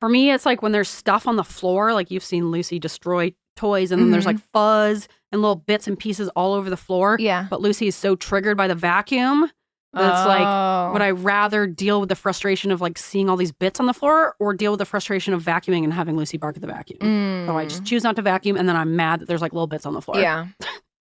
For me, it's like when there's stuff on the floor, like you've seen Lucy destroy toys, and then there's like fuzz and little bits and pieces all over the floor. Yeah. But Lucy is so triggered by the vacuum that it's like, would I rather deal with the frustration of like seeing all these bits on the floor or deal with the frustration of vacuuming and having Lucy bark at the vacuum? So I just choose not to vacuum, and then I'm mad that there's like little bits on the floor. Yeah.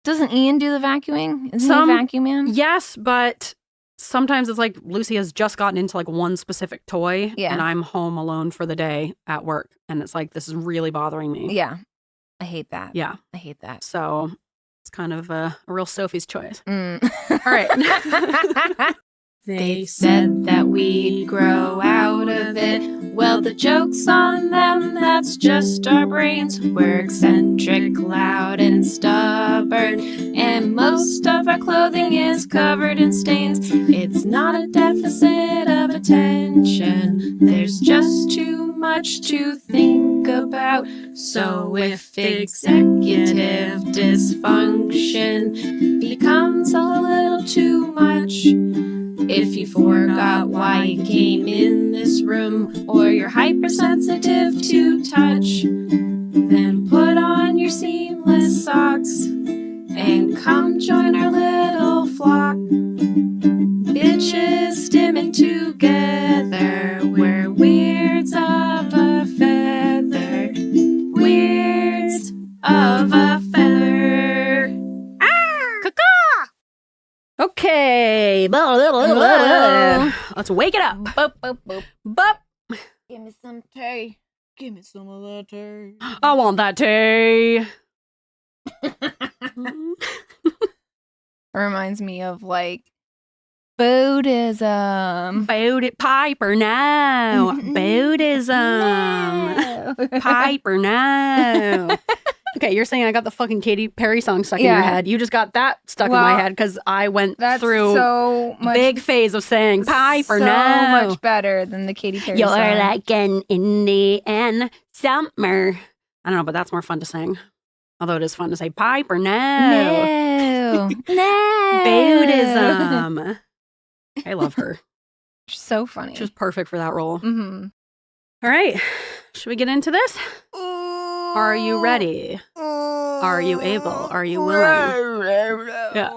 Doesn't Ian do the vacuuming? Isn't he a vacuum man? Yes, but sometimes it's like Lucy has just gotten into like one specific toy, and I'm home alone for the day at work, and it's like, this is really bothering me. Yeah. I hate that. Yeah. I hate that. So it's kind of a real Sophie's choice. Mm. All right. They said that we'd grow out of it. Well, the joke's on them, that's just our brains. We're eccentric, loud, and stubborn, and most of our clothing is covered in stains. It's not a deficit of attention, there's just too much to think about. So if executive dysfunction becomes a little too much, if you forgot why you came in this room, or you're hypersensitive to touch, then put on your seamless socks and come join our little flock. Bitches stimming together, we're weirds of a feather. Weirds of a feather. Okay. Let's wake it up. Boop, boop, boop. Bop. Give me some tea. Give me some of that tea. I want that tea. Reminds me of like Buddhism. Piper, no. Buddhism. Piper, no. Okay, you're saying I got the fucking Katy Perry song stuck in your head. You just got that stuck in my head because I went through so much, big phase of saying Piper, so no. much better than the Katy Perry You're song. like an Indian summer. I don't know, but that's more fun to sing. Although it is fun to say Piper, no. No. No. Buddhism. I love her. She's so funny. She was perfect for that role. Mm-hmm. All right. Should we get into this? Are you ready? Are you able? Are you willing? Yeah.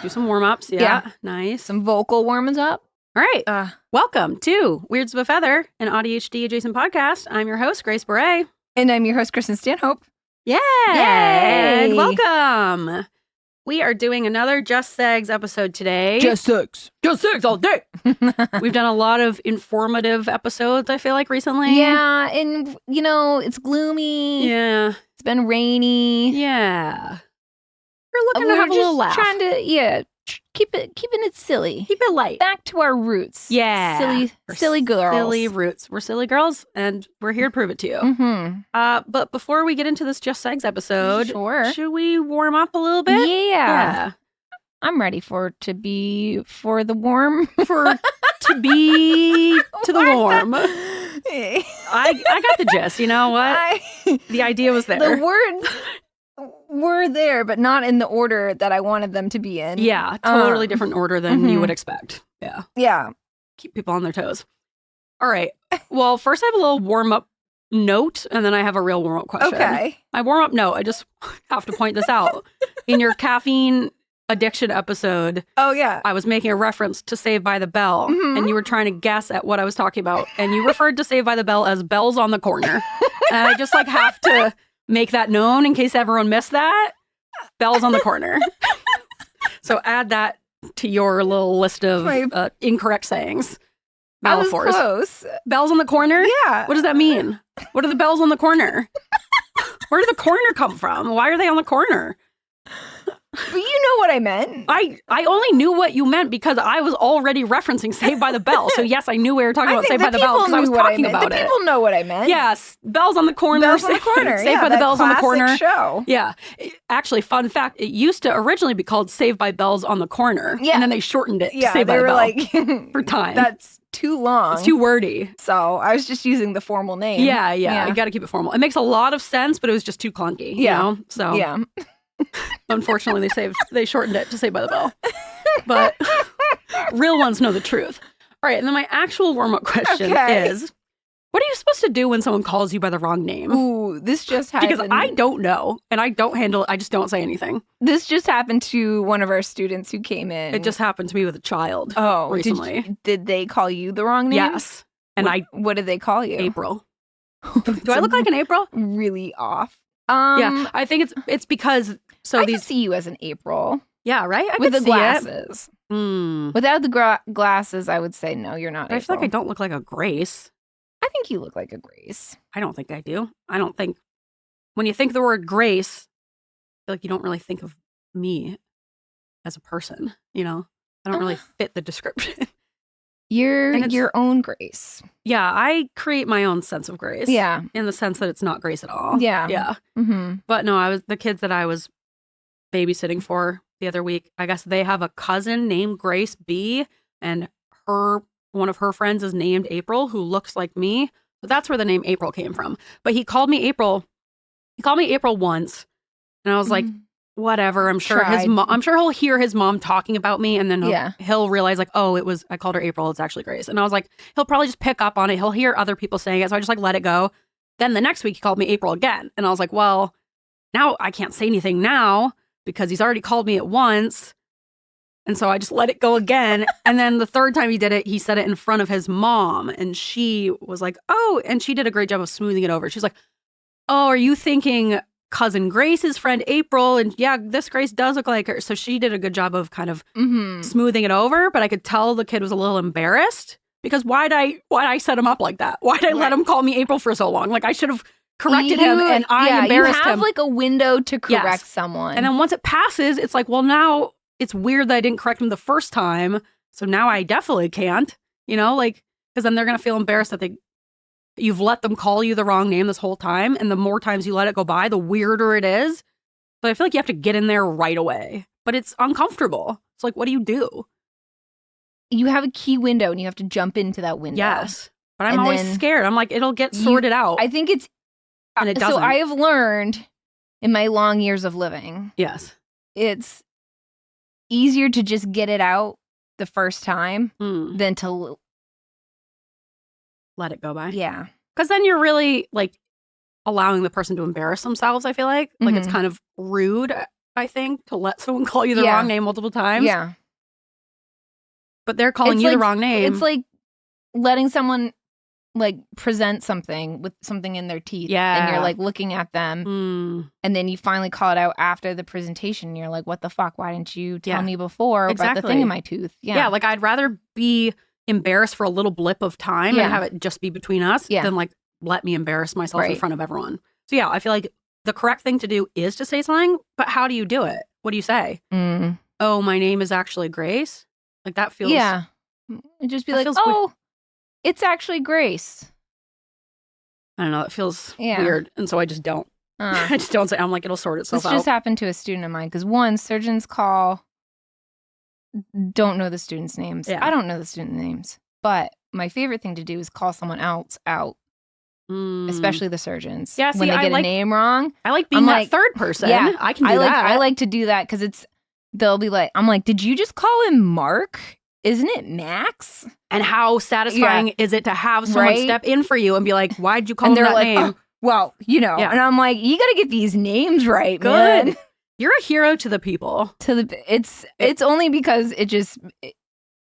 Do some warm-ups. Yeah. Nice. Some vocal warming up. All right. Welcome to Weirds of a Feather, an AuDHD-Adjacent podcast. I'm your host, Grace Beret. And I'm your host, Kristen Stanhope. Yeah. Yay. And welcome. We are doing another Just Segs episode today. Just sex all day. We've done a lot of informative episodes, I feel like, recently. Yeah, and, it's gloomy. Yeah. It's been rainy. Yeah. We're looking to have a little laugh. Trying to, keeping it silly. Keep it light. Back to our roots. Yeah. Silly girls. Silly roots. We're silly girls, and we're here to prove it to you. Mm-hmm. But before we get into this Just Segs episode, should we warm up a little bit? Yeah. I'm ready to be to the warm. To the warm. I got the gist. You know what? The idea was there. The words were there, but not in the order that I wanted them to be in. Yeah, totally different order than you would expect. Yeah. Yeah. Keep people on their toes. All right. Well, first I have a little warm-up note, and then I have a real warm-up question. Okay. My warm-up note, I just have to point this out. In your caffeine addiction episode, I was making a reference to Saved by the Bell, and you were trying to guess at what I was talking about, and you referred to Saved by the Bell as Bells on the Corner. And I just have to make that known in case everyone missed that. Bells on the Corner. So add that to your little list of incorrect sayings. Metaphors. I was close. Bells on the corner? Yeah. What does that mean? What are the bells on the corner? Where did the corner come from? Why are they on the corner? But you know what I meant. I only knew what you meant because I was already referencing Saved by the Bell. So yes, I knew we were talking about Saved by the Bell because I was talking about the it. People know what I meant. Yes, Bells on the Corner. Bells on the Corner. Saved by the Bells on the Corner. Show. Yeah. Actually, fun fact, it used to originally be called Saved by Bells on the Corner. Yeah. And then they shortened it to Saved by the Bell. For time. That's too long. It's too wordy. So I was just using the formal name. Yeah. You got to keep it formal. It makes a lot of sense, but it was just too clunky. You know? So yeah. Unfortunately, they shortened it to Saved by the Bell. But real ones know the truth. All right, and then my actual warm-up question is, supposed to do when someone calls you by the wrong name? Ooh, this just happened. Because I don't know, and I don't handle it. I just don't say anything. This just happened to one of our students who came in. It just happened to me with a child recently. Did they call you the wrong name? Yes. And what did they call you? April. Do I look like an April? Really off. Yeah, I think it's because I can see you as an April. Yeah, right? I with could the see glasses. It. Without the glasses, I would say no, you're not But April. I feel like I don't look like a Grace. I think you look like a Grace. I don't think I do. I don't think... When you think the word Grace, I feel like you don't really think of me as a person, you know? I don't really fit the description. You're your own Grace. Yeah, I create my own sense of grace. Yeah. In the sense that it's not grace at all. Yeah. Yeah. Mm-hmm. But no, the kids that I was babysitting for the other week, I guess they have a cousin named Grace B, and one of her friends is named April, who looks like me. So that's where the name April came from. But he called me April. He called me April once, and I was like, whatever. I'm sure he'll hear his mom talking about me, and then he'll realize like, oh, I called her April. It's actually Grace. And I was like, he'll probably just pick up on it. He'll hear other people saying it. So I just like let it go. Then the next week he called me April again. And I was like, well, now I can't say anything now because he's already called me at once. And so I just let it go again. And then the third time he did it, he said it in front of his mom. And she was like, oh, and she did a great job of smoothing it over. She's like, oh, are you thinking cousin Grace's friend April? And yeah, this Grace does look like her. So she did a good job of kind of smoothing it over. But I could tell the kid was a little embarrassed because why'd I set him up like that? Why'd I let him call me April for so long? Like I should have corrected him, and I embarrassed him. You have like a window to correct someone. And then once it passes, it's like, well, now it's weird that I didn't correct him the first time. So now I definitely can't, you know, like, because then they're going to feel embarrassed that you've let them call you the wrong name this whole time. And the more times you let it go by, the weirder it is. But I feel like you have to get in there right away. But it's uncomfortable. It's like, what do you do? You have a key window and you have to jump into that window. Yes. But I'm always scared. I'm like, it'll get sorted out. I think it's... And it doesn't. So I have learned in my long years of living. Yes. It's easier to just get it out the first time than to... let it go by. Yeah. Because then you're really like allowing the person to embarrass themselves, I feel like. Like it's kind of rude, I think, to let someone call you the wrong name multiple times. Yeah. But they're calling you the wrong name. It's like letting someone like present something with something in their teeth. Yeah. And you're like looking at them. And then you finally call it out after the presentation. And you're like, what the fuck? Why didn't you tell me before about the thing in my tooth? Yeah. Yeah. Like I'd rather be embarrassed for a little blip of time and have it just be between us than like let me embarrass myself in front of everyone. So yeah, I feel like the correct thing to do is to say something, but how do you do it? What do you say? Oh, my name is actually Grace? Like that feels... Yeah. Just be like, oh, it's actually Grace. I don't know. It feels weird. And so I just don't. I just don't say, I'm like, it'll sort itself out. This just happened to a student of mine because surgeons don't know the students' names. Yeah. I don't know the student names. But my favorite thing to do is call someone else out. Especially the surgeons. Yeah, see, when they get a name wrong. I like being that third person. Yeah, I can do that. I like to do that because they'll be like, I'm like, did you just call him Mark? Isn't it Max? And how satisfying is it to have someone step in for you and be like, why'd you call him that name? Oh, well, you know. Yeah. And I'm like, you got to get these names right, good. Man. You're a hero to the people. It's only because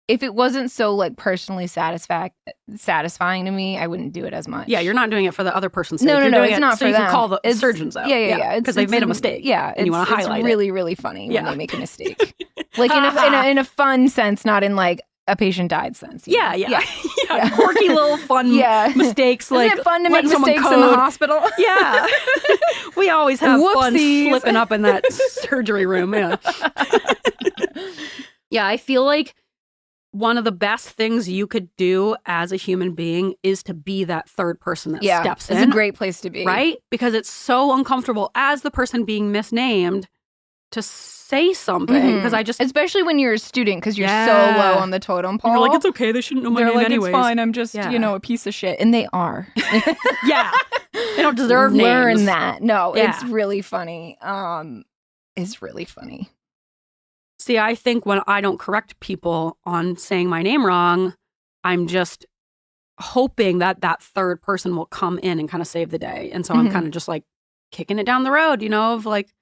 if it wasn't so like personally satisfying to me, I wouldn't do it as much. Yeah, you're not doing it for the other person's sake. No, you're it's not so for you them. Can call the surgeons out. Yeah. Because they've made a mistake. Yeah, and you want to highlight it. It's really, really funny when they make a mistake. Like in a fun sense, not in like a patient died sense. Yeah. Quirky little fun mistakes. Isn't like it fun to make mistakes in the hospital? Yeah. We always have fun slipping up in that surgery room. Yeah. Yeah, I feel like one of the best things you could do as a human being is to be that third person that steps in. It's a great place to be. Right? Because it's so uncomfortable as the person being misnamed to say something. Because I just... Especially when you're a student because you're so low on the totem pole. You're like, it's okay. They shouldn't know my name anyways. It's fine. I'm just, a piece of shit. And they are. Yeah. They don't deserve names. Learn that. No, it's really funny. It's really funny. See, I think when I don't correct people on saying my name wrong, I'm just hoping that that third person will come in and kind of save the day. And so I'm kind of just like kicking it down the road, of like,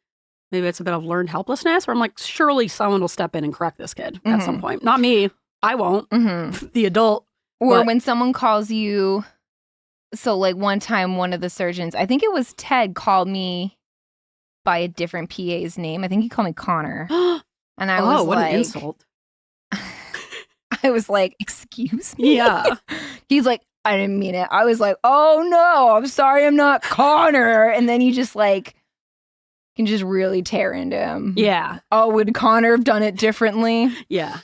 maybe it's a bit of learned helplessness where I'm like, surely someone will step in and correct this kid at some point. Not me. I won't. The adult. Or when someone calls you. So like one time, one of the surgeons, I think it was Ted, called me by a different PA's name. I think he called me Connor. And I was what like, an insult. I was like, excuse me? Yeah. He's like, I didn't mean it. I was like, oh no, I'm sorry, I'm not Connor. And then you just like, can just really tear into him. Yeah. Oh, would Connor have done it differently? Yeah.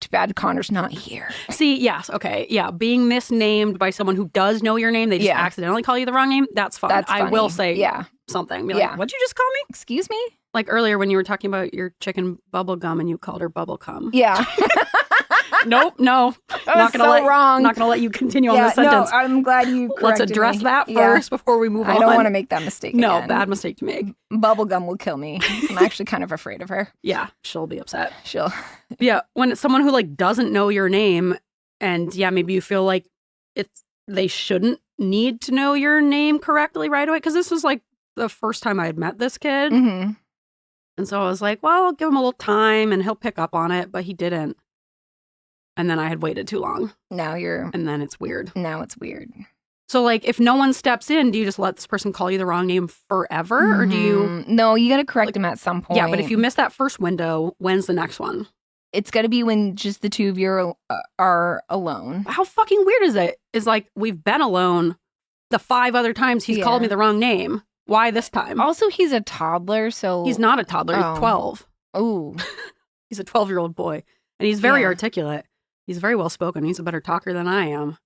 Too bad Connor's not here. See, yes, okay, yeah. Being misnamed by someone who does know your name, they just accidentally call you the wrong name, that's fine. That's funny. I will say something. Be like, what'd you just call me? Excuse me? Like earlier when you were talking about your chicken bubble gum and you called her bubble cum. Yeah. Nope, no. Not wrong. Not going to let you continue on this sentence. No, I'm glad you corrected Let's address that first before we move on. I don't want to make that mistake again. Bad mistake to make. Bubblegum will kill me. I'm actually kind of afraid of her. Yeah, she'll be upset. Yeah, when it's someone who like doesn't know your name and maybe you feel like they shouldn't need to know your name correctly right away because this was like the first time I had met this kid. And so I was like, well, I'll give him a little time and he'll pick up on it, but he didn't. And then I had waited too long. And then it's weird. Now it's weird. So, like, if no one steps in, do you just let this person call you the wrong name forever? Or do you... No, you got to correct them at some point. Yeah, but if you miss that first window, when's the next one? It's got to be when just the two of you are alone. How fucking weird is it? Is like, we've been alone the 5 other times he's called me the wrong name. Why this time? Also, he's a toddler, so... He's not a toddler. He's 12. Oh. He's a 12-year-old boy. And he's very articulate. He's very well spoken. He's a better talker than I am.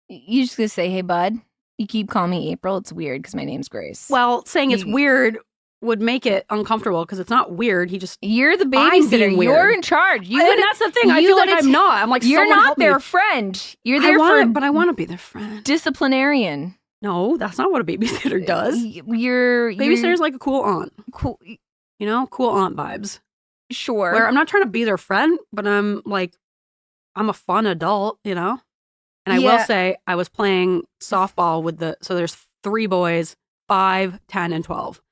You just gonna say, hey, bud, you keep calling me April. It's weird because my name's Grace. Well, saying it's weird would make it uncomfortable because it's not weird. You're the babysitter. You're in charge. And that's the thing. I feel like I'm not. I'm like, you're not their friend. You're there but I want to be their friend. Disciplinarian. No, that's not what a babysitter does. Babysitter's like a cool aunt. Cool. Cool aunt vibes. Sure. Where I'm not trying to be their friend, but I'm like, I'm a fun adult, And I will say I was playing softball with so there's 3 boys, 5, 10, and 12.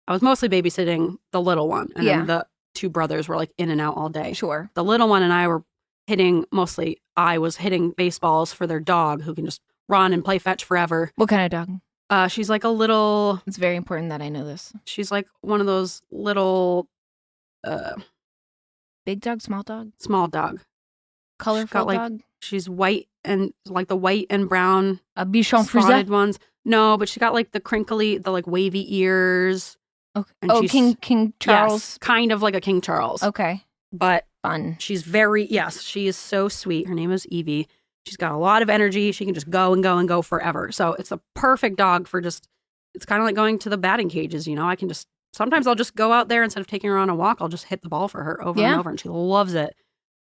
I was mostly babysitting the little one. And then the 2 brothers were like in and out all day. Sure. The little one and I were I was hitting baseballs for their dog who can just run and play fetch forever. What kind of dog? She's like a little... It's very important that I know this. She's like one of those little... Big dog, small dog? Small dog. Colorful dog? She's white and like the white and brown a bichon spotted ones. No, but she got like the crinkly, the like wavy ears. Okay. And King Charles. Yes, kind of like a King Charles. Okay. But fun. She's she is so sweet. Her name is Evie. She's got a lot of energy. She can just go and go and go forever. So it's a perfect dog for it's kind of like going to the batting cages. I can sometimes I'll just go out there instead of taking her on a walk. I'll just hit the ball for her over and over and she loves it.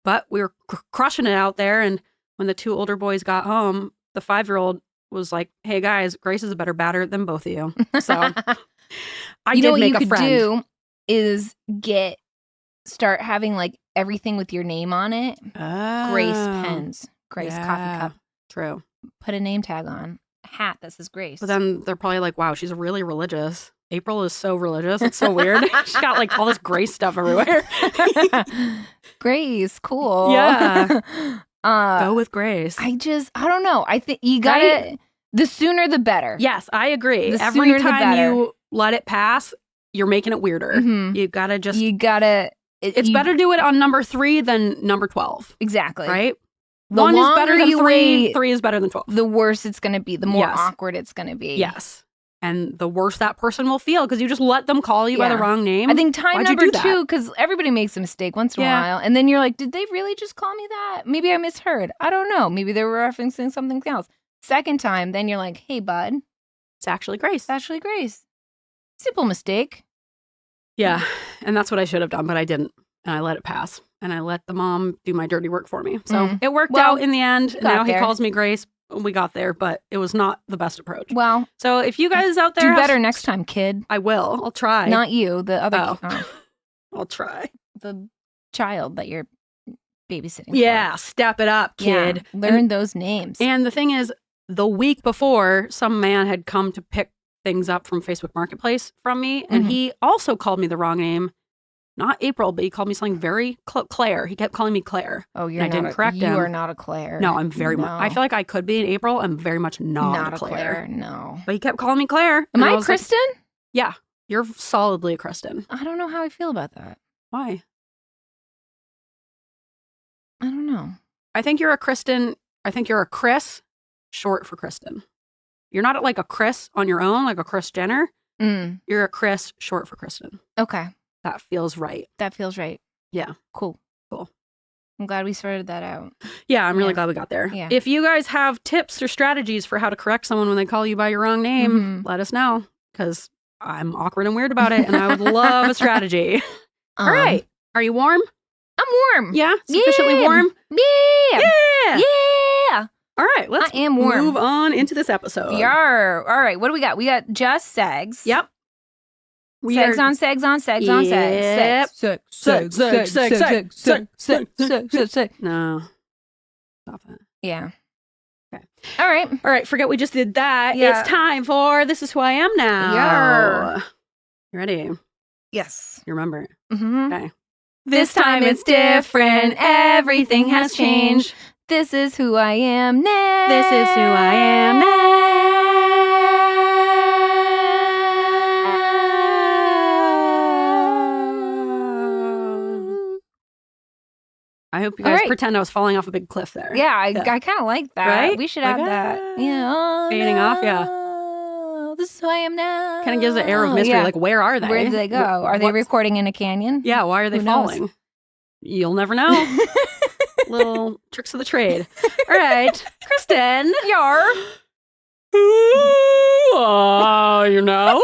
But we were crushing it out there. And when the 2 older boys got home, the 5-year-old was like, hey, guys, Grace is a better batter than both of you. So I did make a friend. What you could do is start having like everything with your name on it. Oh. Grace pens. Grace coffee cup. True. Put a name tag on. A hat that says Grace. But then they're probably like, wow, she's really religious. April is so religious. It's so weird. She's got like all this Grace stuff everywhere. Grace, cool. Yeah. Go with Grace. I don't know. I think you gotta, the sooner the better. Yes, I agree. Every time you let it pass, you're making it weirder. Mm-hmm. You gotta it's better to do it on number 3 than number 12. Exactly. Right? The 1 is better than 3. Wait, 3 is better than 12. The worse it's going to be. The more awkward it's going to be. Yes. And the worse that person will feel because you just let them call you by the wrong name. I think number 2, because everybody makes a mistake once in a while. And then you're like, did they really just call me that? Maybe I misheard. I don't know. Maybe they were referencing something else. Second time, then you're like, hey, bud. It's actually Grace. Simple mistake. Yeah. And that's what I should have done, but I didn't. And I let it pass. And I let the mom do my dirty work for me. So it worked out in the end. Now he calls me Grace. We got there, but it was not the best approach. Well, so if you guys out there do better next time, kid. I will. I'll try. Not you, the other. I'll try. The child that you're babysitting. Yeah, step it up, kid. Yeah, learn those names. And the thing is, the week before, some man had come to pick things up from Facebook Marketplace from me, and he also called me the wrong name. Not April, but he called me something very Claire. He kept calling me Claire. Oh, I didn't correct him. You are not a Claire. No, I'm very much. I feel like I could be in April. I'm very much not a Claire. No. But he kept calling me Claire. Am I Kristen? Like, yeah, you're solidly a Kristen. I don't know how I feel about that. Why? I don't know. I think you're a Kristen. I think you're a Chris, short for Kristen. You're not like a Chris on your own, like a Kris Jenner. You're a Chris, short for Kristen. Okay. That feels right. That feels right. Yeah. Cool. I'm glad we sorted that out. Yeah, I'm really glad we got there. Yeah. If you guys have tips or strategies for how to correct someone when they call you by your wrong name, let us know, because I'm awkward and weird about it, and I would love a strategy. All right. Are you warm? I'm warm. Yeah? Sufficiently warm? Yeah. Yeah. Yeah. All right. Let's move on into this episode. Yarr. All right. What do we got? We got just segs. Yep. Segs on segs on segs on segs. Segs. No. Stop that. Yeah. Okay. All right. All right. Forget we just did that. Yeah. It's time for This Is Who I Am Now. Yarr. You ready? Yes. You remember it? Mm-hmm. Okay. This time it's different. Everything has changed. This is who I am now. This is who I am now. I hope you guys pretend I was falling off a big cliff there. Yeah, I kind of like that. Right? We should have that. Yeah. Fading off, yeah. This is who I am now. Kind of gives an air of mystery. Like, where are they? Where did they go? Are they recording in a canyon? Yeah, why are they falling? You'll never know. Little tricks of the trade. All right, Kristen. Yar. You know.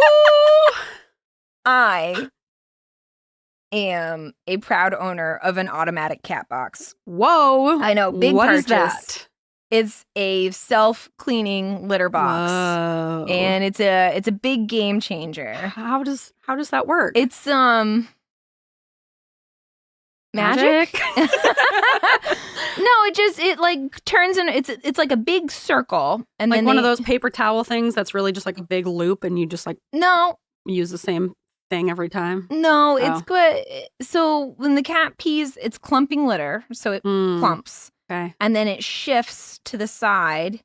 I am a proud owner of an automatic cat box. Whoa. I know, big what purchase. Is that? It's a self-cleaning litter box. Whoa. And it's a big game changer. How does that work? It's magic? No, it like turns in it's like a big circle, and like then one of those paper towel things that's really just like a big loop, and you just like use the same thing every time. No, it's good. So when the cat pees, it's clumping litter, so it clumps. Okay. And then it shifts to the side,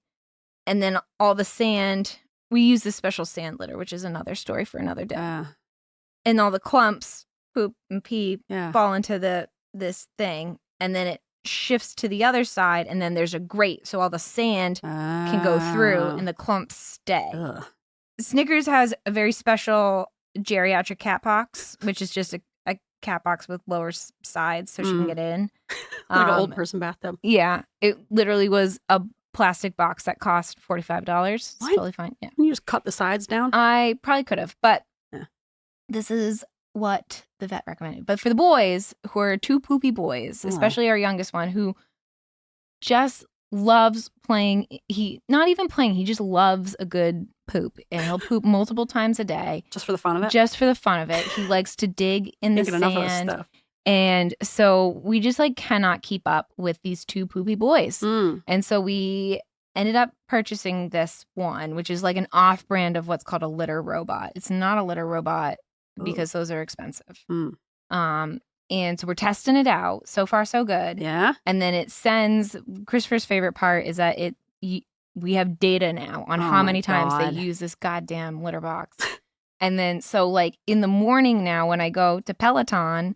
and then all the sand, we use this special sand litter, which is another story for another day. And all the clumps, poop and pee, fall into this thing, and then it shifts to the other side, and then there's a grate, so all the sand can go through, and the clumps stay. Ugh. Snickers has a very special geriatric cat box, which is just a cat box with lower sides so she can get in. Like an old person bathtub. Yeah. It literally was a plastic box that cost $45. It's totally fine. Yeah. Can you just cut the sides down? I probably could have, but this is what the vet recommended. But for the boys, who are two poopy boys, especially our youngest one, who just loves playing, he just loves a good poop, and he'll poop multiple times a day. Just for the fun of it? Just for the fun of it. He likes to dig in the sand. And so we just like cannot keep up with these two poopy boys. And so we ended up purchasing this one, which is like an off-brand of what's called a litter robot. It's not a litter robot because those are expensive. And so we're testing it out. So far, so good. Yeah. And then it sends, Christopher's favorite part is that we have data now on how many times they use this goddamn litter box. And then, so like in the morning now when I go to Peloton,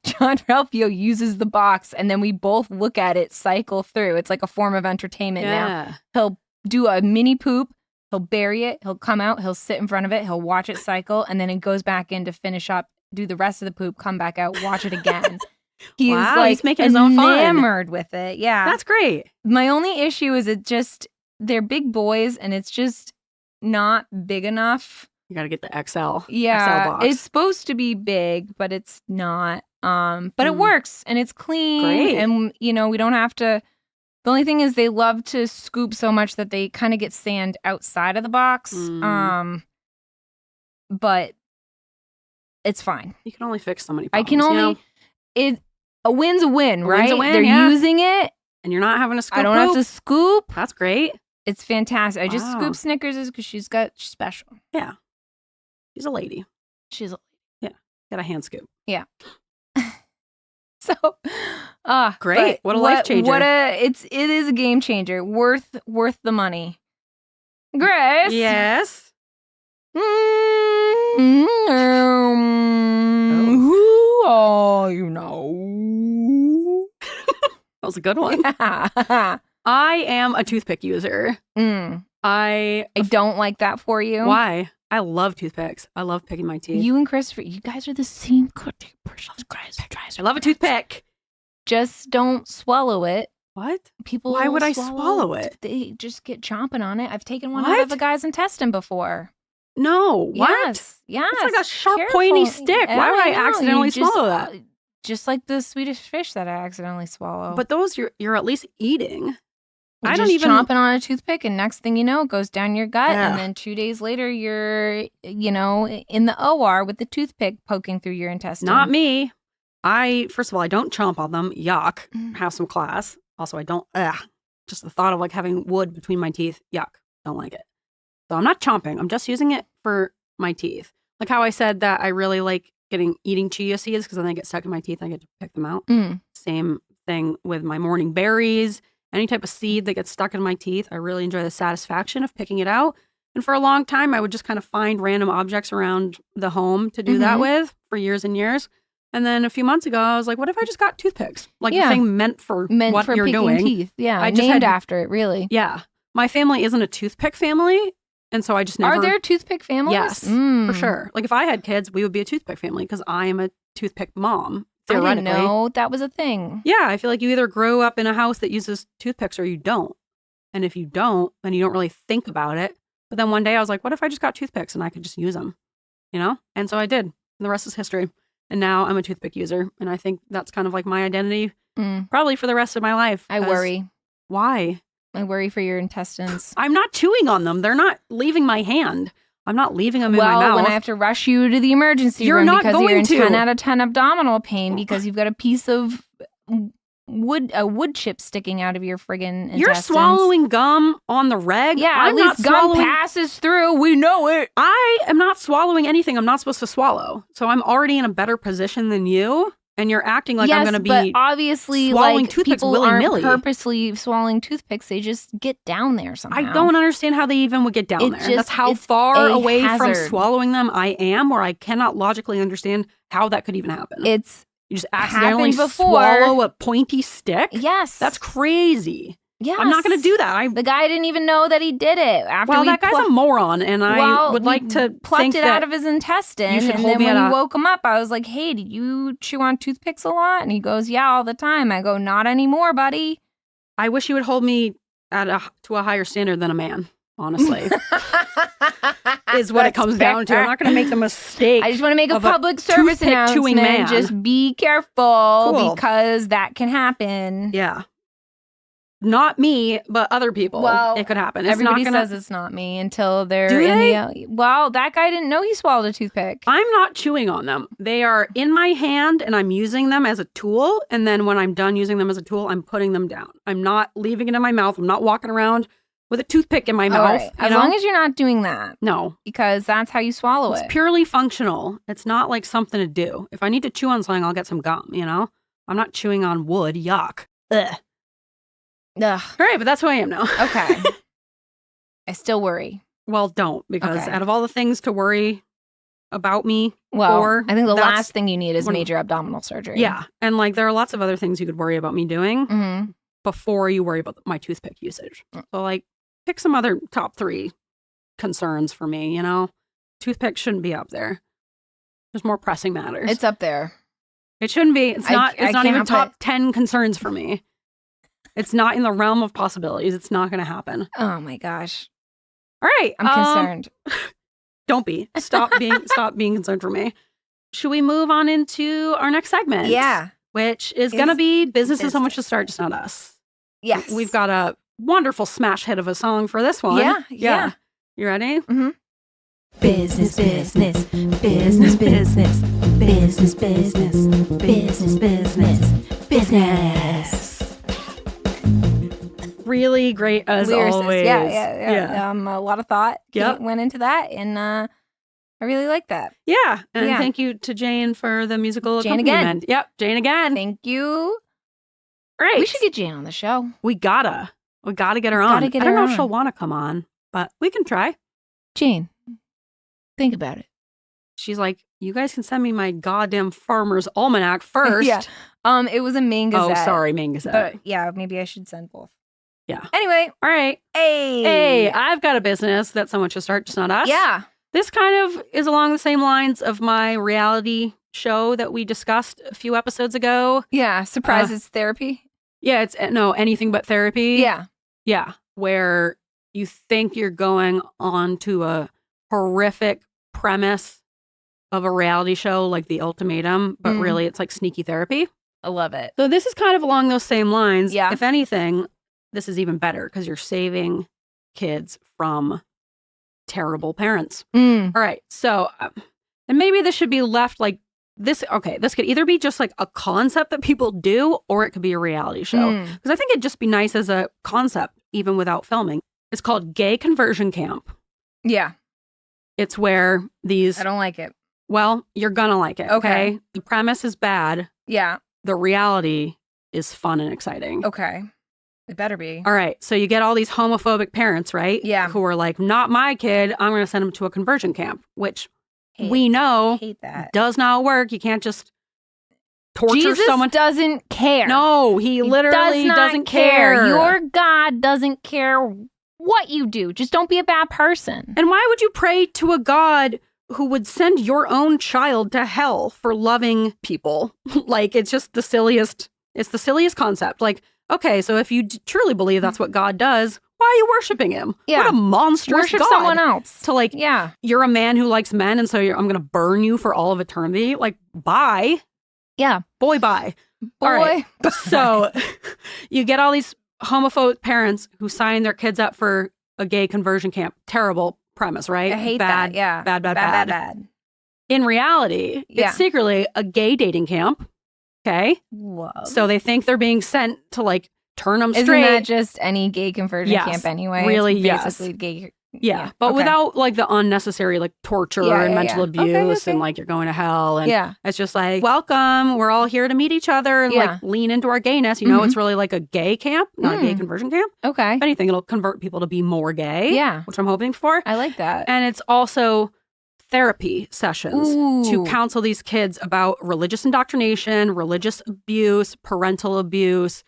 John Ralphio uses the box, and then we both look at it cycle through. It's like a form of entertainment now. He'll do a mini poop. He'll bury it. He'll come out. He'll sit in front of it. He'll watch it cycle, and then it goes back in to finish up, do the rest of the poop, come back out, watch it again. He's he's making his own fun. Enamored with it. Yeah. That's great. My only issue is they're big boys, and it's just not big enough. You got to get the XL. Yeah. XL box. It's supposed to be big, but it's not. But it works, and it's clean. Great. And, we don't have to. The only thing is they love to scoop so much that they kind of get sand outside of the box. But it's fine. You can only fix so many I problems. can only A win's a win, right? win's a win, They're yeah. using it. And you're not having to scoop. I don't have to scoop. That's great. It's fantastic. I just Wow. scoop Snickers because she's special. Yeah. She's a lady. She's Got a hand scoop. yeah. So, Great. What a life changer. It is a game changer. Worth the money. Grace. Yes. Who are you know? That was a good one. Yeah. I am a toothpick user. I don't like that for you. Why? I love toothpicks. I love picking my teeth. You and Christopher, you guys are the same person. I love a toothpick. Just don't swallow it. What? People Why would I swallow it? They just get chomping on it. I've taken one out of a guy's intestine before. No. What? Yes. It's like a sharp, pointy stick. Why would I accidentally swallow that? Just like the Swedish fish that I accidentally swallow. But those you're at least eating. I don't even chomping on a toothpick, and next thing you know, it goes down your gut, and then 2 days later, you're in the OR with the toothpick poking through your intestine. Not me. First of all, I don't chomp on them. Yuck. Have some class. Also, I don't. Just the thought of like having wood between my teeth. Yuck. Don't like it. So I'm not chomping. I'm just using it for my teeth. Like how I said that I really like eating chia seeds because then they get stuck in my teeth. I get to pick them out. Same thing with my morning berries. Any type of seed that gets stuck in my teeth, I really enjoy the satisfaction of picking it out. And for a long time, I would just kind of find random objects around the home to do that with for years and years. And then a few months ago, I was like, what if I just got toothpicks? Like the thing meant for what you're doing. Teeth. Yeah, I just named after it, really. Yeah. My family isn't a toothpick family. And so I just never... Are there toothpick families? Yes, for sure. Like if I had kids, we would be a toothpick family because I am a toothpick mom. I didn't know that was a thing. Yeah, I feel like you either grow up in a house that uses toothpicks or you don't. And if you don't, then you don't really think about it. But then one day I was like, what if I just got toothpicks and I could just use them? And so I did. And the rest is history. And now I'm a toothpick user. And I think that's kind of like my identity probably for the rest of my life. I worry. Why? I worry for your intestines. I'm not chewing on them. They're not leaving my hand. I'm not leaving them in my mouth. Well, when I have to rush you to the emergency room because you're in 10 out of 10 abdominal pain because you've got a piece of wood chip sticking out of your friggin' intestines. You're swallowing gum on the reg? Yeah, at least gum passes through. We know it. I am not swallowing anything I'm not supposed to swallow. So I'm already in a better position than you. And you're acting like I'm going to be but obviously, swallowing like, toothpicks people willy-nilly. aren't purposely swallowing toothpicks. They just get down there somehow. I don't understand how they even would get down there. That's how far away from swallowing them I am, where I cannot logically understand how that could even happen. You just accidentally swallow a pointy stick? Yes. That's crazy. Yes. I'm not going to do that. The guy didn't even know that he did it. That guy's a moron, and I would like to plucked it out of his intestine. And then when he woke him up, I was like, hey, did you chew on toothpicks a lot? And he goes, yeah, all the time. I go, not anymore, buddy. I wish you would hold me to a higher standard than a man, honestly. Is what it comes down to. I'm not going to make the mistake. I just want to make a public service announcement. Man. Just be careful because that can happen. Yeah. Not me, but other people. Well, it could happen. Everybody says it's not me until they're in the... Well, that guy didn't know he swallowed a toothpick. I'm not chewing on them. They are in my hand and I'm using them as a tool. And then when I'm done using them as a tool, I'm putting them down. I'm not leaving it in my mouth. I'm not walking around with a toothpick in my mouth. Right. As long as you're not doing that. No. Because that's how you swallow it. It's purely functional. It's not like something to do. If I need to chew on something, I'll get some gum, I'm not chewing on wood. Yuck. Ugh. Ugh. All right, but that's who I am now. Okay. I still worry. Well, don't, because out of all the things to worry about me I think the last thing you need is major abdominal surgery. Yeah. And there are lots of other things you could worry about me doing before you worry about my toothpick usage. So pick some other top 3 concerns for me, Toothpick shouldn't be up there. There's more pressing matters. It's up there. It shouldn't be. It's not even top 10 concerns for me. It's not in the realm of possibilities. It's not going to happen. Oh my gosh. All right. I'm concerned. Don't be. Stop being concerned for me. Should we move on into our next segment? Yeah. Which is going to be Business is So Much to Start, Just Not Us. Yes. We've got a wonderful smash hit of a song for this one. Yeah. You ready? Mm-hmm. Business, business, business, business, business, business, business, business. business. Really great as always. Yeah. A lot of thought went into that, and I really like that. Yeah, and thank you to Jane for the musical Jane accompaniment. again. Yep, Jane again. Thank you. Great. We should get Jane on the show. We gotta get her on. I don't know if she'll want to come on, but we can try. Jane, think about it. She's like, you guys can send me my goddamn Farmer's Almanac first. Yeah. It was a Maine Gazette. Oh, sorry, Maine Gazette. But yeah, maybe I should send both. Yeah. Anyway. All right. Hey, I've got a business that someone should start, just not us. Yeah. This kind of is along the same lines of my reality show that we discussed a few episodes ago. Yeah. Surprises therapy. Yeah. It's anything but therapy. Yeah. Yeah. Where you think you're going on to a horrific premise of a reality show like The Ultimatum, but really it's like sneaky therapy. I love it. So this is kind of along those same lines. Yeah. If anything, this is even better because you're saving kids from terrible parents. All right. So, and maybe this should be left like this. Okay. This could either be just like a concept that people do, or it could be a reality show. Because I think it'd just be nice as a concept, even without filming. It's called Gay Conversion Camp. Yeah. It's where these... I don't like it. Well, you're gonna like it. Okay. The premise is bad. Yeah. The reality is fun and exciting. Okay. It better be. All right. So you get all these homophobic parents, right? Yeah. Who are like, not my kid. I'm going to send him to a conversion camp, which we know does not work. You can't just torture someone. Jesus doesn't care. No, he literally doesn't care. Your God doesn't care what you do. Just don't be a bad person. And why would you pray to a God who would send your own child to hell for loving people? Like, it's just the silliest concept. Like, okay, so if you truly believe that's what God does, why are you worshiping him? Yeah. What a monstrous Worship God. someone else. To like, you're a man who likes men, and so I'm going to burn you for all of eternity. Like, bye. Yeah. Boy, bye. Boy. All right. So you get all these homophobic parents who sign their kids up for a gay conversion camp. Terrible premise, right? I hate that. Yeah. Bad. In reality, it's secretly a gay dating camp. Okay. Whoa. So they think they're being sent to like turn them straight. Isn't that just any gay conversion camp anyway? Really, it's basically gay. Yeah. But without like the unnecessary like torture and mental abuse and like you're going to hell. And it's just like, welcome. We're all here to meet each other and like lean into our gayness. You know, it's really like a gay camp, not a gay conversion camp. Okay. If anything, it'll convert people to be more gay. Yeah. Which I'm hoping for. I like that. And it's also therapy sessions to counsel these kids about religious indoctrination, religious abuse, parental abuse,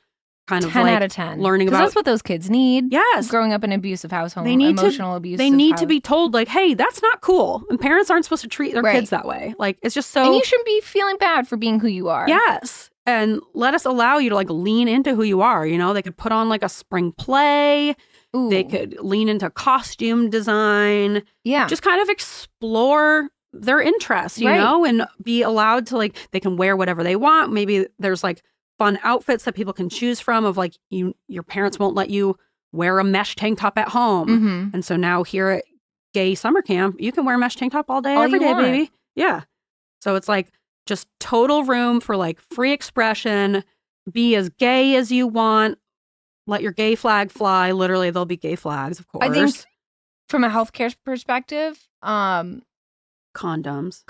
kind of 10 like out of 10. Learning about that's what those kids need. Yes. Growing up in an abusive household, emotional abuse. They need to be told like, hey, that's not cool. And parents aren't supposed to treat their kids that way. Like, it's just so... And you shouldn't be feeling bad for being who you are. Yes. And let us allow you to like lean into who you are. You know, they could put on like a spring play. Ooh. They could lean into costume design. Yeah. Just kind of explore their interests, you know, and be allowed to like, they can wear whatever they want. Maybe there's like fun outfits that people can choose from of like, your parents won't let you wear a mesh tank top at home. And so now here at gay summer camp, you can wear a mesh tank top all day, every day, baby. Yeah. So it's like just total room for like free expression, be as gay as you want, let your gay flag fly. Literally, there'll be gay flags, of course. I think from a healthcare perspective, condoms,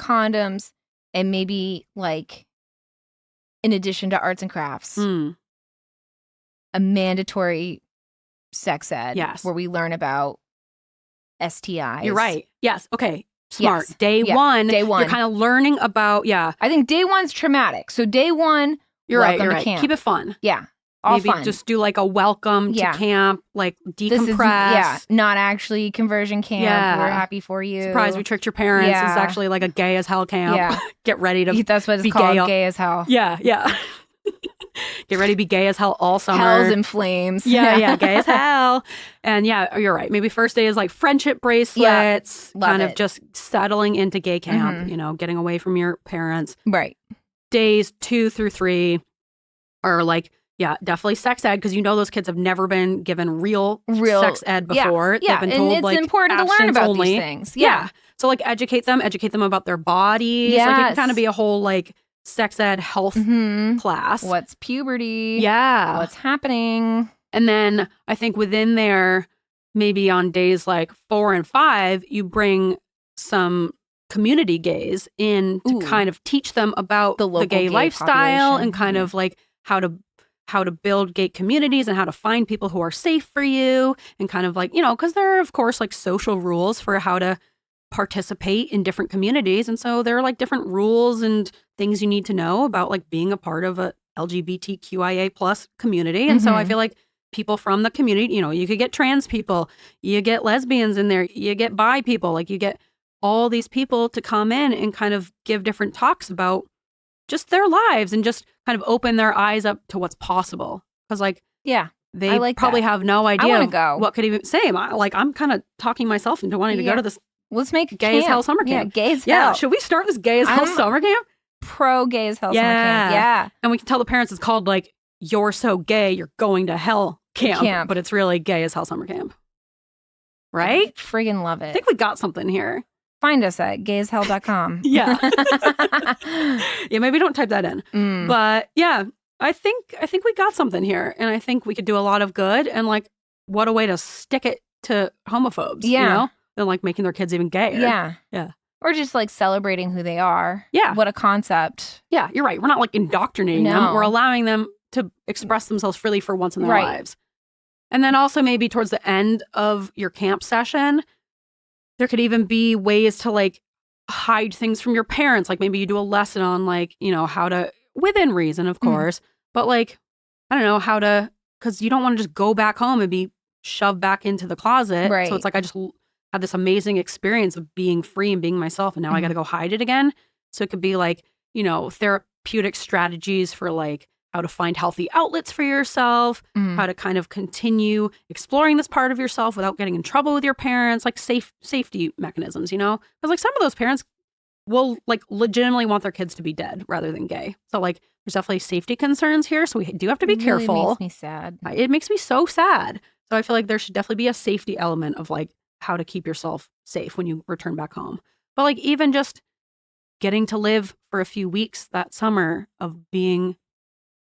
and maybe like in addition to arts and crafts, a mandatory sex ed where we learn about STIs. You're right. Yes. Okay. Smart. Yes. Day one. You're kind of learning about, I think day one's traumatic. So day one, you're right. Camp. Keep it fun. Yeah. All Maybe fun. just do like a welcome to camp, like decompress. Not actually conversion camp. Yeah. We're happy for you. Surprise, we tricked your parents. It's actually like a gay as hell camp. Yeah. Get ready to That's what it's called, gay as hell. Yeah. Get ready to be gay as hell all summer. Hell's in flames. Yeah, gay as hell. And yeah, you're right. Maybe first day is like friendship bracelets, kind of just settling into gay camp, you know, getting away from your parents. Right. Days 2 through 3 are like, definitely sex ed, because you know those kids have never been given real sex ed before. Yeah, They've been told, and it's important to learn about these things. Yeah. So like educate them about their bodies. Yes. Like it can kind of be a whole like sex ed health class. What's puberty? Yeah. What's happening? And then I think within there, maybe on days like 4 and 5, you bring some community gays in to kind of teach them about the gay lifestyle population. And kind of like how to build gay communities and how to find people who are safe for you, and kind of like, because there are, of course, like social rules for how to participate in different communities. And so there are like different rules and things you need to know about like being a part of a LGBTQIA plus community. And so I feel like people from the community, you could get trans people, you get lesbians in there, you get bi people, like you get all these people to come in and kind of give different talks about just their lives and just kind of open their eyes up to what's possible. Because they like probably have no idea what could even say. I'm kind of talking myself into wanting to go to this. Let's make a gay as hell summer camp. Yeah, gay as hell. Yeah, should we start this gay as hell summer camp? Pro gay as hell summer camp. Yeah. And we can tell the parents it's called like, you're so gay, you're going to hell camp. But it's really gay as hell summer camp. Right? I friggin' love it. I think we got something here. Find us at gayashell.com. Yeah. Yeah, maybe don't type that in. But yeah, I think we got something here. And I think we could do a lot of good. And like, what a way to stick it to homophobes, than like making their kids even gayer. Yeah. Yeah. Or just like celebrating who they are. Yeah. What a concept. Yeah, you're right. We're not like indoctrinating them. We're allowing them to express themselves freely for once in their lives. And then also maybe towards the end of your camp session, there could even be ways to like hide things from your parents. Like maybe you do a lesson on like, how to, within reason, of course, but like, I don't know, how to, because you don't want to just go back home and be shoved back into the closet. Right. So it's like, I just had this amazing experience of being free and being myself. And now I got to go hide it again. So it could be like, therapeutic strategies for like how to find healthy outlets for yourself, how to kind of continue exploring this part of yourself without getting in trouble with your parents, like safety mechanisms, because like some of those parents will like legitimately want their kids to be dead rather than gay. So like there's definitely safety concerns here. So we do have to be careful. It makes me sad. It makes me so sad. So I feel like there should definitely be a safety element of like how to keep yourself safe when you return back home. But like even just getting to live for a few weeks that summer of being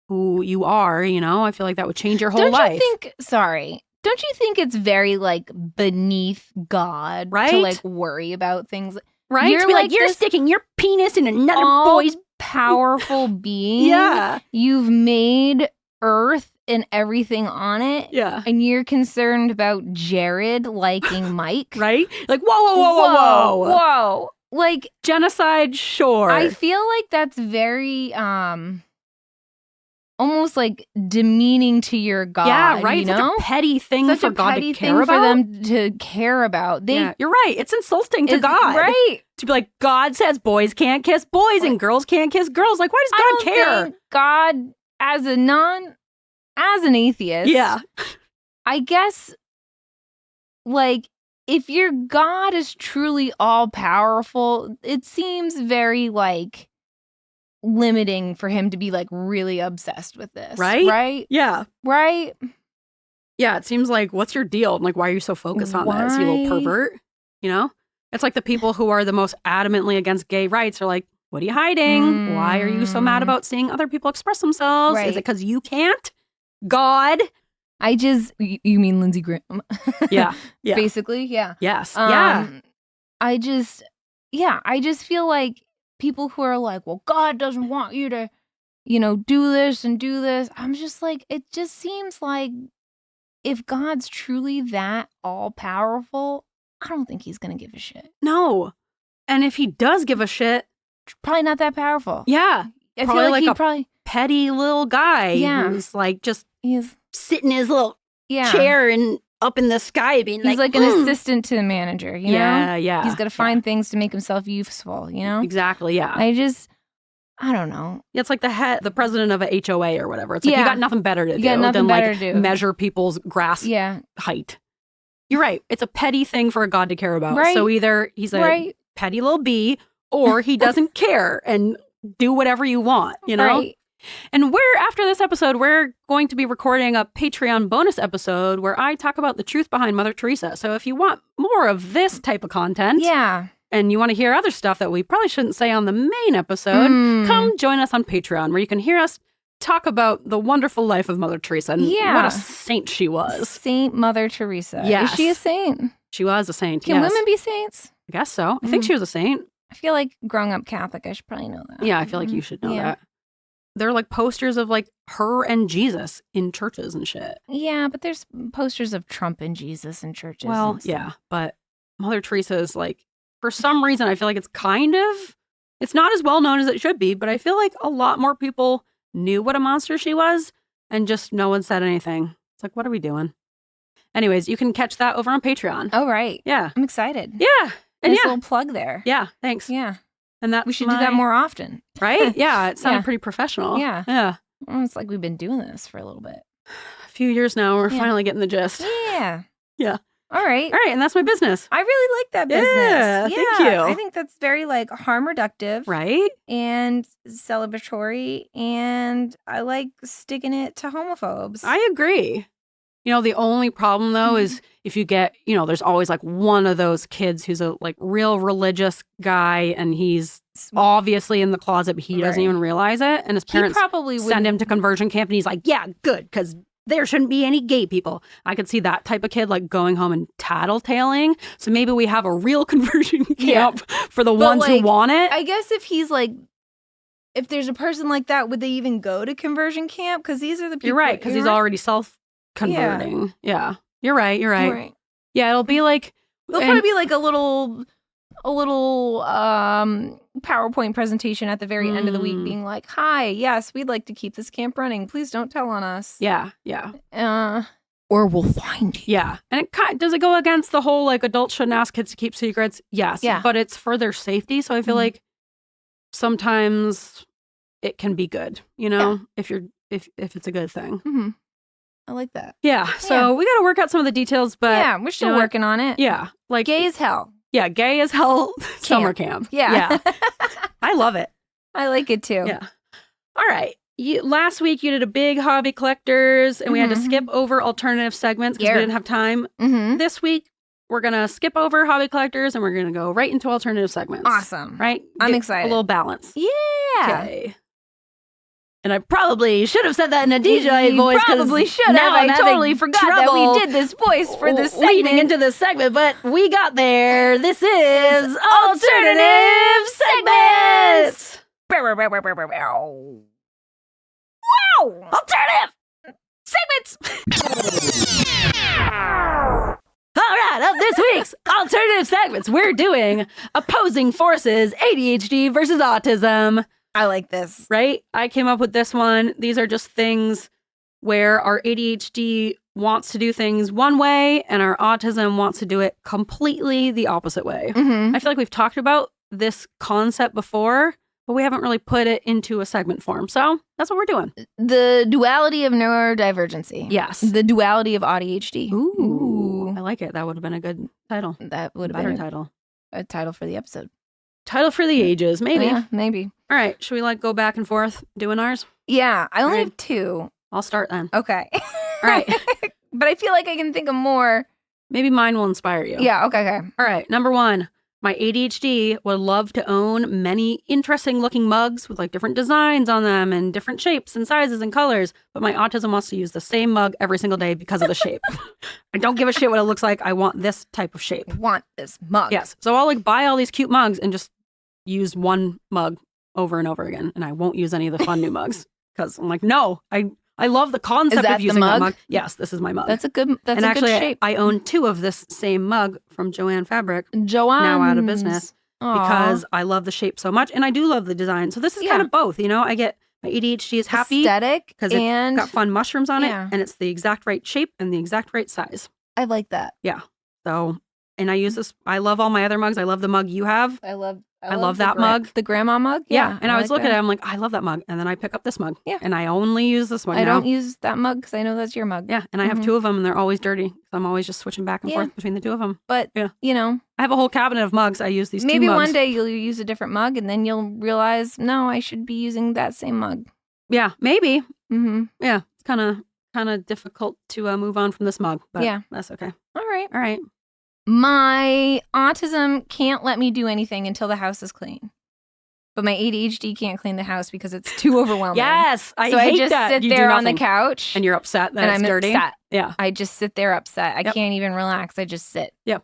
who you are, I feel like that would change your whole life. Don't you think it's very like beneath God to like worry about things? Right? You're to be like you're sticking your penis in another boy's powerful being. Yeah. You've made Earth and everything on it. Yeah. And you're concerned about Jared liking Mike. Right? Like, whoa. Like genocide, sure. I feel like that's very almost like demeaning to your God. Yeah, right. It's such a petty thing for God to care about. For them to care about. You're right. It's insulting to God. Right. To be like, God says boys can't kiss boys and girls can't kiss girls. Like, why does God care? Think God, as an atheist. Yeah. I guess, like, if your God is truly all powerful, it seems very like limiting for him to be like really obsessed with this. Right? Yeah. Right? Yeah, it seems like, what's your deal? Like, why are you so focused on this, you little pervert? It's like the people who are the most adamantly against gay rights are like, what are you hiding? Why are you so mad about seeing other people express themselves? Is it because you can't? God? You mean Lindsey Graham? Yeah. Basically, yeah. Yes. I just feel like people who are like, well, God doesn't want you to, do this and do this. I'm just like, it just seems like if God's truly that all powerful, I don't think he's going to give a shit. No. And if he does give a shit, probably not that powerful. Yeah. I feel like he probably petty little guy who's like just sitting in his little chair and up in the sky being he's like an assistant to the manager, you know? Yeah. He's got to find things to make himself useful, Exactly, yeah. I don't know. It's like the president of a HOA or whatever. It's like you got nothing better to do than like measure people's grass height. You're right. It's a petty thing for a God to care about. Right. So either he's a petty little bee or he doesn't care and do whatever you want, Right. And after this episode, we're going to be recording a Patreon bonus episode where I talk about the truth behind Mother Teresa. So if you want more of this type of content, and you want to hear other stuff that we probably shouldn't say on the main episode, come join us on Patreon, where you can hear us talk about the wonderful life of Mother Teresa and what a saint she was. Saint Mother Teresa. Yes. Is she a saint? She was a saint, Can women be saints? I guess so. I think she was a saint. I feel like growing up Catholic, I should probably know that. Yeah, I feel like you should know that. There are like posters of like her and Jesus in churches and shit. Yeah, but there's posters of Trump and Jesus in churches. Well, yeah, but Mother Teresa is like, for some reason, I feel like it's not as well known as it should be, but I feel like a lot more people knew what a monster she was and just no one said anything. It's like, what are we doing? Anyways, you can catch that over on Patreon. Oh, right. Yeah. I'm excited. Yeah. And nice little plug there. Yeah, thanks. Yeah. And that we should do that more often. Right? Yeah, it sounded pretty professional. Yeah. Yeah. Well, it's like we've been doing this for a little bit. A few years now, we're finally getting the gist. Yeah. Yeah. All right. And that's my business. I really like that business. Yeah, thank you. I think that's very like harm reductive. Right? And celebratory. And I like sticking it to homophobes. I agree. The only problem though is if you get, there's always like one of those kids who's a like real religious guy and he's obviously in the closet, but he doesn't even realize it. And his parents probably send him to conversion camp and he's like, yeah, good, because there shouldn't be any gay people. I could see that type of kid like going home and tattletaling. So maybe we have a real conversion camp for the ones who want it. I guess if he's like, if there's a person like that, would they even go to conversion camp? Because these are the people. You're right, because he's already self-converting. Yeah. You're right. Yeah, it'll be like... There'll probably be like a little PowerPoint presentation at the very end of the week being like, hi, yes, we'd like to keep this camp running. Please don't tell on us. Yeah. Or we'll find you. Yeah. And does it go against the whole like adults shouldn't ask kids to keep secrets? Yes. Yeah. But it's for their safety. So I feel like sometimes it can be good, if it's a good thing. Mm-hmm. I like that. Yeah. So we got to work out some of the details, but yeah, we're still working on it. Yeah. Like gay as hell. Yeah. Gay as hell summer camp. Yeah. I love it. I like it too. Yeah. All right. Last week you did a big hobby collectors and we had to skip over alternative segments because we didn't have time. This week we're going to skip over hobby collectors and we're going to go right into alternative segments. Awesome. Right? I'm excited. A little balance. Yeah. Okay. And I probably should have said that in a DJ voice. Probably should have. I totally forgot that we did this voice for this segment. Leading into this segment, but we got there. This is Alternative Segments. Wow! Alternative Segments. All right, up this week's Alternative Segments, we're doing Opposing Forces, ADHD versus Autism. I like this. Right? I came up with this one. These are just things where our ADHD wants to do things one way and our autism wants to do it completely the opposite way. I feel like we've talked about this concept before, but we haven't really put it into a segment form. So that's what we're doing. The duality of neurodivergency. Yes. The duality of AuDHD. Ooh. I like it. That would have been a good title. That would have been a title for the episode. Title for the ages, maybe. Yeah, maybe. All right. Should we go back and forth doing ours? Yeah. I only have two. I'll start then. Okay. All right. But I feel like I can think of more. Maybe mine will inspire you. Yeah. Okay. All right. Number one. My ADHD would love to own many interesting looking mugs with different designs on them and different shapes and sizes and colors. But my autism wants to use the same mug every single day because of the shape. I don't give a shit what it looks like. I want this type of shape. I want this mug. Yes. So I'll buy all these cute mugs and just use one mug over and over again. And I won't use any of the fun new mugs because I'm like, no, I love the concept of using that mug. Yes, this is my mug. That's a good shape. I own two of this same mug from Joanne Fabric. Now out of business. Because I love the shape so much. And I do love the design. So this is kind of both, I get my ADHD is happy. Aesthetic. Because it's got fun mushrooms on it. And it's the exact right shape and the exact right size. I like that. Yeah. So, and I use this. I love all my other mugs. I love the mug you have. I love that mug. The grandma mug? Yeah. And I was looking at it. I'm like, I love that mug. And then I pick up this mug. Yeah. And I only use this mug I don't use that mug because I know that's your mug. Yeah. And I have two of them and they're always dirty. So I'm always just switching back and forth between the two of them. But, I have a whole cabinet of mugs. I use these two mugs. Maybe one day you'll use a different mug and then you'll realize, no, I should be using that same mug. Yeah. Maybe. Mm-hmm. Yeah. It's kind of difficult to move on from this mug. But that's okay. All right. My autism can't let me do anything until the house is clean. But my ADHD can't clean the house because it's too overwhelming. Yes, I hate just that. sit there on the couch. And you're upset that it's dirty? Upset. Yeah. I just sit there upset. I can't even relax. I just sit. Yep.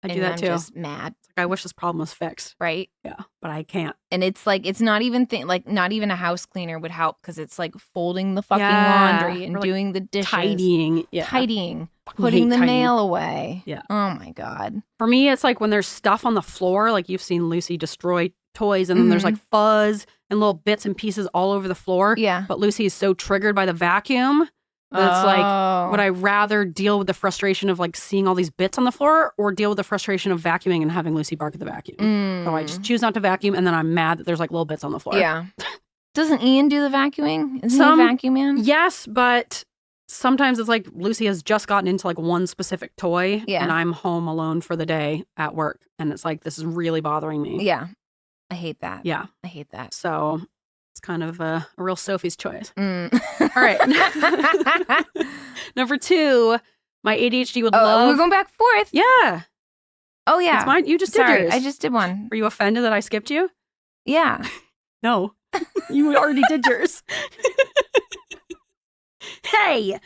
I do that too. I'm just mad. I wish this problem was fixed. Right? Yeah, but I can't. And it's like, it's not even not even a house cleaner would help because it's like folding the fucking laundry and doing the dishes. Tidying. Putting the mail away. Yeah. Oh my God. For me, it's like when there's stuff on the floor, like you've seen Lucy destroy toys and then there's like fuzz and little bits and pieces all over the floor. Yeah. But Lucy is so triggered by the vacuum that's like, would I rather deal with the frustration of like seeing all these bits on the floor or deal with the frustration of vacuuming and having Lucy bark at the vacuum? So I just choose not to vacuum and then I'm mad that there's like little bits on the floor. Yeah. Doesn't Ian do the vacuuming? Isn't he a vacuum man? Yes, but sometimes it's like Lucy has just gotten into like one specific toy and I'm home alone for the day at work. And it's like, this is really bothering me. Yeah. I hate that. Yeah. I hate that. So it's kind of a real Sophie's choice. All right. Number 2, my ADHD would love. We're going back forth. Yeah. Oh, yeah. It's mine. You just did yours. I just did one. Were you offended that I skipped you? Yeah. No. You already did yours. Hey.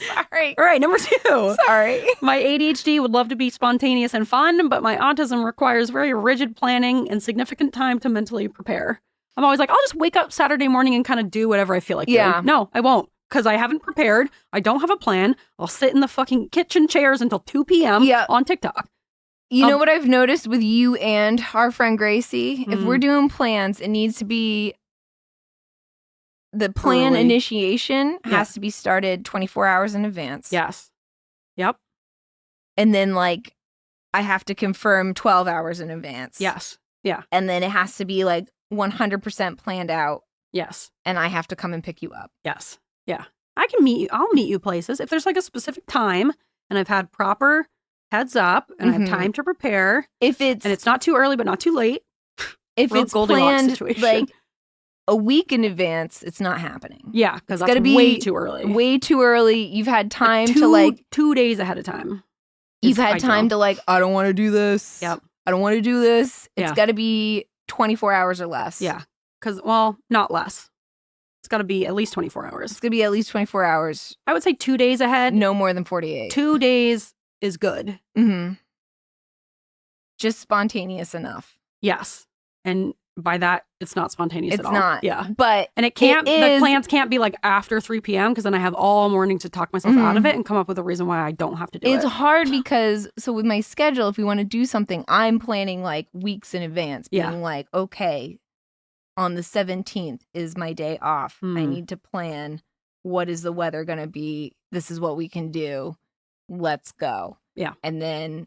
Sorry. All right, number 2. Sorry. My ADHD would love to be spontaneous and fun, but my autism requires very rigid planning and significant time to mentally prepare. I'm always like, I'll just wake up Saturday morning and kind of do whatever I feel like doing. No, I won't, because I haven't prepared. I don't have a plan. I'll sit in the fucking kitchen chairs until 2 p.m. on TikTok. You know what I've noticed with you and our friend Gracie? If we're doing plans, it needs to be the plan initiation has to be started 24 hours in advance. Yes. Yep. And then like I have to confirm 12 hours in advance. Yes. Yeah. And then it has to be like 100% planned out. Yes. And I have to come and pick you up. Yes. Yeah. I can meet you. I'll meet you places if there's like a specific time and I've had proper heads up and I have time to prepare. And it's not too early, but not too late. If it's planned like a week in advance, it's not happening. Yeah, because that's be way too early. Way too early. You've had time to like 2 days ahead of time. You've had time to like, I don't want to do this. Yep. I don't want to do this. It's got to be 24 hours or less. Yeah. Because, well, not less. It's got to be at least 24 hours. It's going to be at least 24 hours. I would say 2 days ahead. No more than 48. 2 days is good. Mm-hmm. Just spontaneous enough. Yes. And by that, it's not spontaneous at all. It's not. Yeah. But and the plans can't be like after 3 p.m. because then I have all morning to talk myself out of it and come up with a reason why I don't have to do it. It's hard because, so with my schedule, if we want to do something, I'm planning like weeks in advance. Being like, okay, on the 17th is my day off. I need to plan. What is the weather going to be? This is what we can do. Let's go. Yeah. And then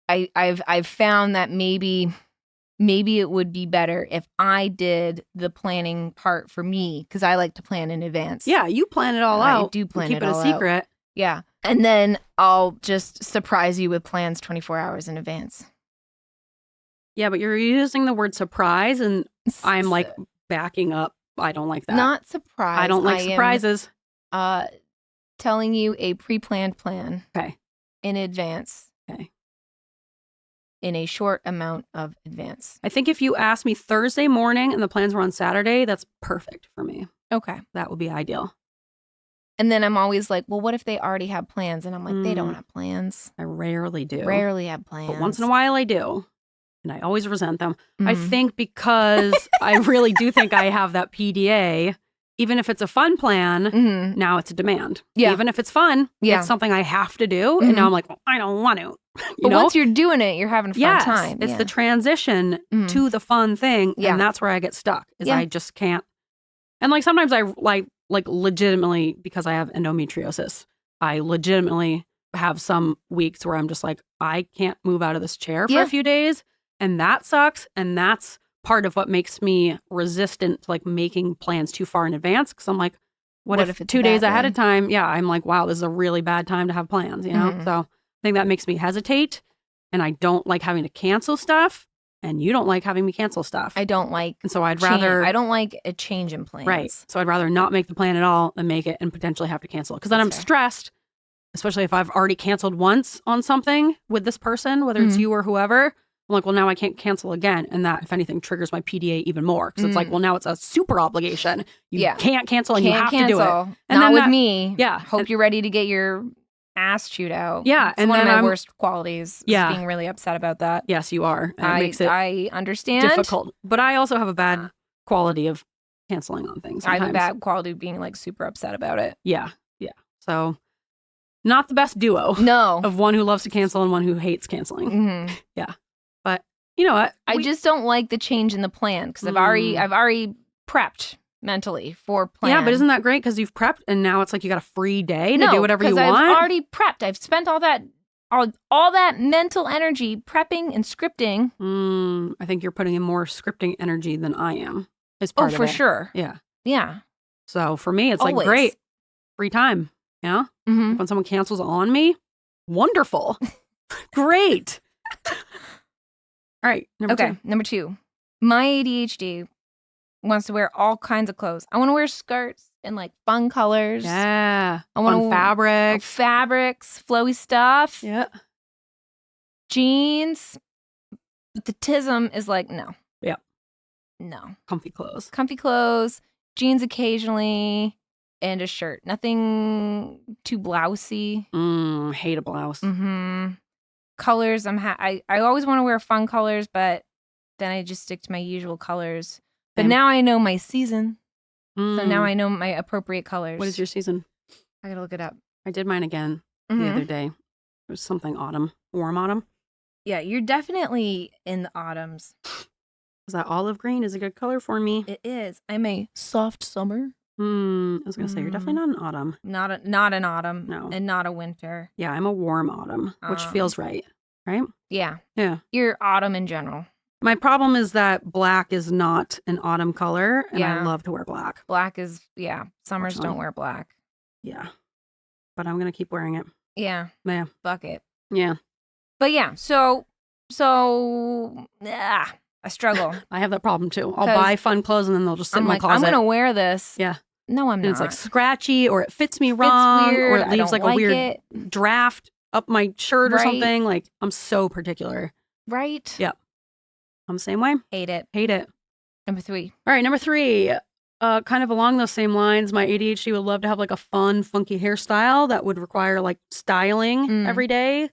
I've found that maybe it would be better if I did the planning part for me because I like to plan in advance. Yeah, you plan it all out. I do plan it all out. Keep it a secret. Yeah. And then I'll just surprise you with plans 24 hours in advance. Yeah, but you're using the word surprise and I'm like backing up. I don't like that. Not surprise. I don't like surprises. Telling you a pre-planned plan. Okay. In advance. Okay. In a short amount of advance. I think if you asked me Thursday morning and the plans were on Saturday, that's perfect for me. Okay. That would be ideal. And then I'm always like, well, what if they already have plans? And I'm like, they don't have plans. I rarely do. Rarely have plans. But once in a while I do. And I always resent them. I think because I really do think I have that PDA, even if it's a fun plan, now it's a demand. Yeah. Even if it's fun, it's something I have to do. And now I'm like, well, I don't want to. But once you're doing it, you're having a fun time. It's the transition to the fun thing. And that's where I get stuck is I just can't. And like sometimes I like legitimately, because I have endometriosis, I legitimately have some weeks where I'm just like, I can't move out of this chair for a few days. And that sucks. And that's part of what makes me resistant to like making plans too far in advance. Because I'm like, what if it's 2 days ahead of time? Yeah, I'm like, wow, this is a really bad time to have plans, you know? So I think that makes me hesitate. And I don't like having to cancel stuff. And you don't like having me cancel stuff. I don't like. And so I'd rather. I don't like a change in plans. Right. So I'd rather not make the plan at all than make it and potentially have to cancel it. Because then I'm stressed especially if I've already canceled once on something with this person, whether it's you or whoever, I'm like, well, now I can't cancel again. And that, if anything, triggers my PDA even more. Because it's like, well, now it's a super obligation. You can't cancel and you have to do it. And not with me. Yeah. Hope you're ready to get your ass chewed out. Yeah. It's one of my worst qualities is being really upset about that. Yes, you are. And it makes it I understand. difficult. But I also have a bad quality of canceling on things sometimes. I have a bad quality of being like super upset about it. Yeah. Yeah. So not the best duo. No. Of one who loves to cancel and one who hates canceling. Mm-hmm. Yeah. But you know what? I just don't like the change in the plan because I've already prepped mentally for plan. Yeah, but isn't that great? Because you've prepped and now it's like you got a free day to do whatever you want. I've already prepped. I've spent all that mental energy prepping and scripting. I think you're putting in more scripting energy than I am. Part of for it. sure. Yeah. Yeah. So for me, it's Always. like great free time. Yeah. Mm-hmm. When someone cancels on me, wonderful. Great. All right. Number 2. My ADHD wants to wear all kinds of clothes. I want to wear skirts in like fun colors. Yeah. I want fun fabrics. Fabrics, flowy stuff. Yeah. Jeans. But the tism is like, no. Yeah. No. Comfy clothes. Jeans occasionally, and a shirt. Nothing too blousey. Hate a blouse. Mm-hmm. Colors. I always want to wear fun colors, but then I just stick to my usual colors. But now I know my season. So now I know my appropriate colors. What is your season? I gotta look it up. I did mine again the other day. It was something autumn. Warm autumn. Yeah, you're definitely in the autumns. Is that olive green? Is a good color for me. It is. I'm a soft summer. I was gonna say you're definitely not an autumn. Not an autumn. No. And not a winter. Yeah, I'm a warm autumn, which feels right. Right? Yeah. Yeah. You're autumn in general. My problem is that black is not an autumn color, and I love to wear black. Black is Summers don't wear black. Yeah. But I'm gonna keep wearing it. Yeah. Yeah. Fuck it. Yeah. But yeah, so I struggle. I have that problem too. I'll buy fun clothes and then they'll just sit in my closet. I'm going to wear this. Yeah. No, I'm not. It's like scratchy or it fits me wrong weird. or it leaves like a weird draft up my shirt or something. Like I'm so particular. Right? Yep. I'm the same way. Hate it. Number 3. All right, number 3. Kind of along those same lines, my ADHD would love to have like a fun, funky hairstyle that would require like styling every day.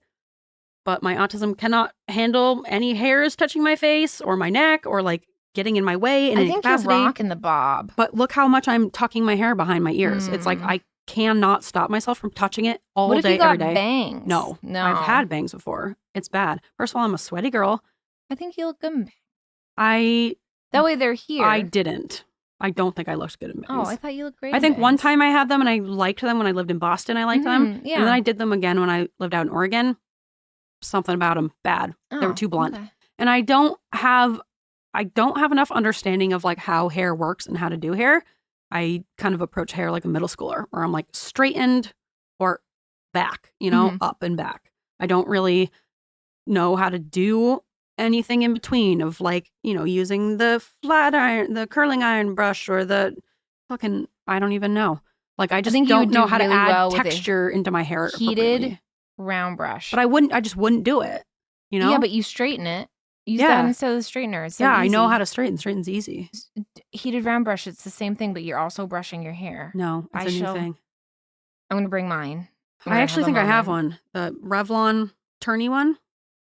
But my autism cannot handle any hairs touching my face or my neck or like getting in my way in any capacity. You're rocking the bob. But look how much I'm tucking my hair behind my ears. It's like I cannot stop myself from touching it all day, every day. Bangs? No. I've had bangs before. It's bad. First of all, I'm a sweaty girl. I think you look good. That way they're here. I didn't. I don't think I looked good in bangs. Oh, I thought you looked great. I think one time I had them and I liked them when I lived in Boston. I liked them. Yeah. And then I did them again when I lived out in Oregon. Something about them bad. They were too blunt. Okay. And I don't have enough understanding of like how hair works and how to do hair. I kind of approach hair like a middle schooler where I'm like straightened or back, up and back. I don't really know how to do anything in between of like, using the flat iron, the curling iron brush or the fucking, I don't even know. Like I just don't know how to add texture into my hair. Heated round brush. But I just wouldn't do it. Yeah, but you straighten it. Use that instead of the straightener. It's so easy. I know how to straighten. Straighten's easy. Heated round brush, it's the same thing, but you're also brushing your hair. No, it's a new thing. I'm going to bring mine. I actually think I have one. The Revlon turny one.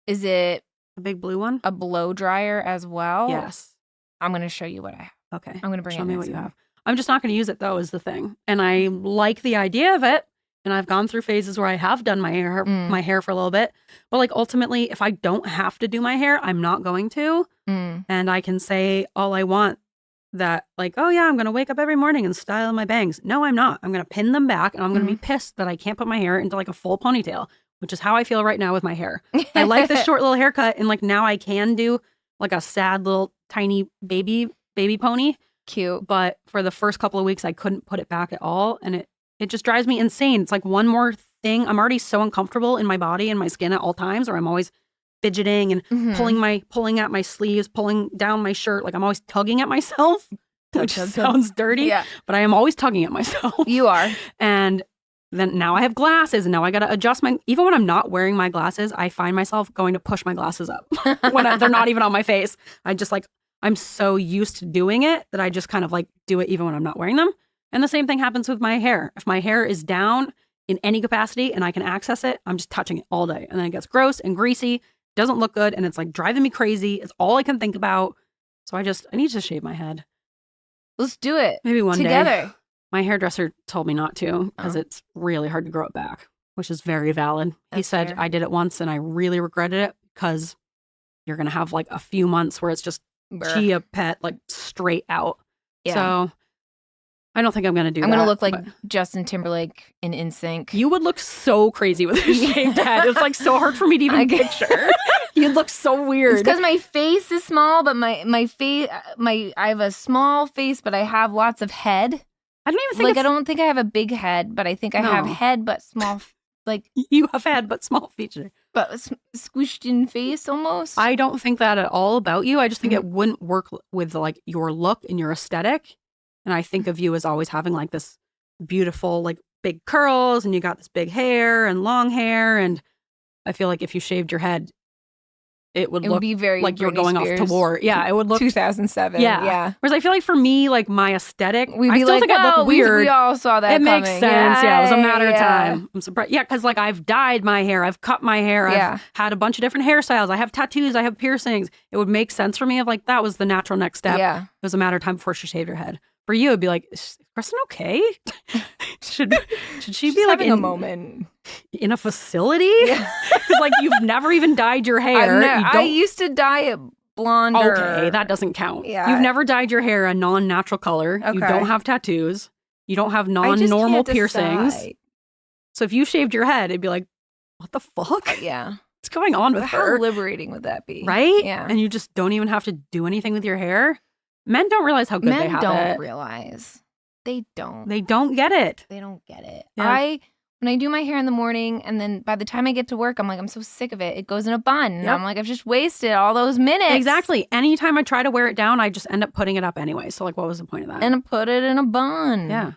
Is it a big blue one? A blow dryer as well? Yes. I'm going to show you what I have. Okay. I'm going to bring Show me what you have. I'm just not going to use it though, is the thing. And I like the idea of it. And I've gone through phases where I have done my hair for a little bit. But like ultimately, if I don't have to do my hair, I'm not going to. And I can say all I want that like, oh yeah, I'm going to wake up every morning and style my bangs. No, I'm not. I'm going to pin them back and I'm going to be pissed that I can't put my hair into like a full ponytail, which is how I feel right now with my hair. I like this short little haircut. And like now I can do like a sad little tiny baby pony. Cute. But for the first couple of weeks, I couldn't put it back at all. And it just drives me insane. It's like one more thing. I'm already so uncomfortable in my body and my skin at all times, or I'm always fidgeting and pulling at my sleeves, pulling down my shirt. Like I'm always tugging at myself, which sounds dirty, but I am always tugging at myself. You are. And then now I have glasses and now I got to adjust even when I'm not wearing my glasses, I find myself going to push my glasses up when they're not even on my face. I just like, I'm so used to doing it that I just kind of like do it even when I'm not wearing them. And the same thing happens with my hair. If my hair is down in any capacity and I can access it, I'm just touching it all day. And then it gets gross and greasy, doesn't look good, and it's like driving me crazy. It's all I can think about. So I need to shave my head. Let's do it. Maybe one together. day. My hairdresser told me not to because it's really hard to grow it back, which is very valid. He said fair. I did it once and I really regretted it because you're going to have like a few months where it's just Chia Pet, like straight out. Yeah. So I don't think I'm going to do that. I'm going to look like Justin Timberlake in NSYNC. You would look so crazy with a shaved head. It's like so hard for me to even picture. You'd look so weird. It's because my face is small, but my face, I have a small face, but I have lots of head. I don't even think I don't think I have a big head, but I think I have head, but small, like you have head, but small feature, but squished in face almost. I don't think that at all about you. I just think it wouldn't work with like your look and your aesthetic. And I think of you as always having like this beautiful, like big curls, and you got this big hair and long hair. And I feel like if you shaved your head, it would be very like you're going off to war. Yeah, it would look 2007. Yeah. Whereas I feel like for me, like my aesthetic, we'd be I still think I look weird. We all saw that. It makes sense. Yeah, it was a matter of time. I'm surprised. Yeah, because like I've dyed my hair, I've cut my hair, I've had a bunch of different hairstyles, I have tattoos, I have piercings. It would make sense for me of like that was the natural next step. Yeah, it was a matter of time before she shaved her head. For you, it'd be like, is Kristen okay? should she be like having a moment in a facility? Because like you've never even dyed your hair. I used to dye it blonde. Okay, that doesn't count. Yeah. You've never dyed your hair a non-natural color. Okay. You don't have tattoos. You don't have non-normal piercings. So if you shaved your head, it'd be like, what the fuck? Yeah. What's going on with her? How liberating would that be? Right? Yeah. And you just don't even have to do anything with your hair. Men don't realize how good they have it. Men don't realize. They don't. They don't get it. They don't get it. Yeah. When I do my hair in the morning, and then by the time I get to work, I'm like, I'm so sick of it. It goes in a bun. And I'm like, I've just wasted all those minutes. Exactly. Anytime I try to wear it down, I just end up putting it up anyway. So like, what was the point of that? And I put it in a bun. Yeah.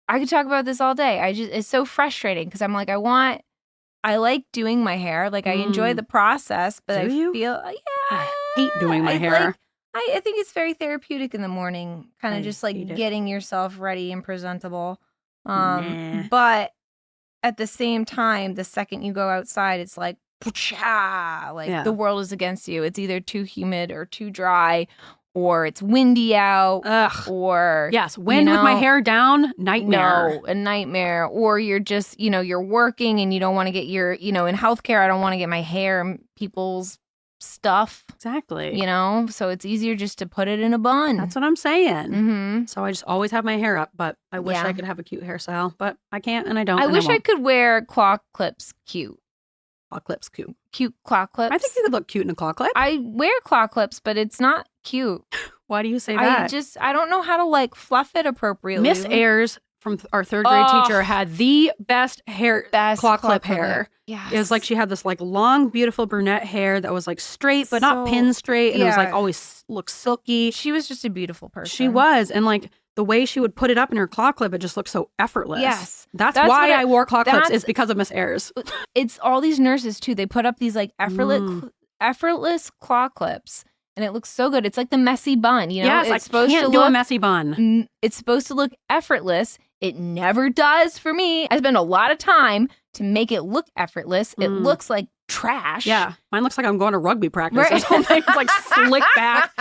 I could talk about this all day. It's so frustrating because I'm like, I like doing my hair. Like I enjoy the process, but I hate doing my hair. I think it's very therapeutic in the morning, kind of just like getting yourself ready and presentable. But at the same time, the second you go outside, it's like, the world is against you. It's either too humid or too dry, or it's windy out. Ugh. Or wind with my hair down, nightmare. No, a nightmare. Or you're just, you're working and you don't want to get your, in healthcare, I don't want to get my hair in people's stuff. Exactly. So it's easier just to put it in a bun. That's what I'm saying. Mm-hmm. So I just always have my hair up, but I wish I could have a cute hairstyle, but I can't and I don't. I wish I could wear claw clips cute. Claw clips cute. Cute claw clips. I think you could look cute in a claw clip. I wear claw clips, but it's not cute. Why do you say that? I don't know how to like fluff it appropriately. Miss Ayers from our third grade teacher had the best claw clip hair. Yes. It was like she had this like long, beautiful brunette hair that was like straight, but not pin straight. And it was like always looked silky. She was just a beautiful person. She was. And like the way she would put it up in her claw clip, it just looked so effortless. Yes. That's why I wore claw clips is because of Miss Ayers. It's all these nurses too. They put up these like effortless claw clips. And it looks so good. It's like the messy bun, Yes, it's supposed to do a messy bun. It's supposed to look effortless. It never does for me. I spend a lot of time to make it look effortless. It looks like trash. Yeah, mine looks like I'm going to rugby practice or something. It's like slick back.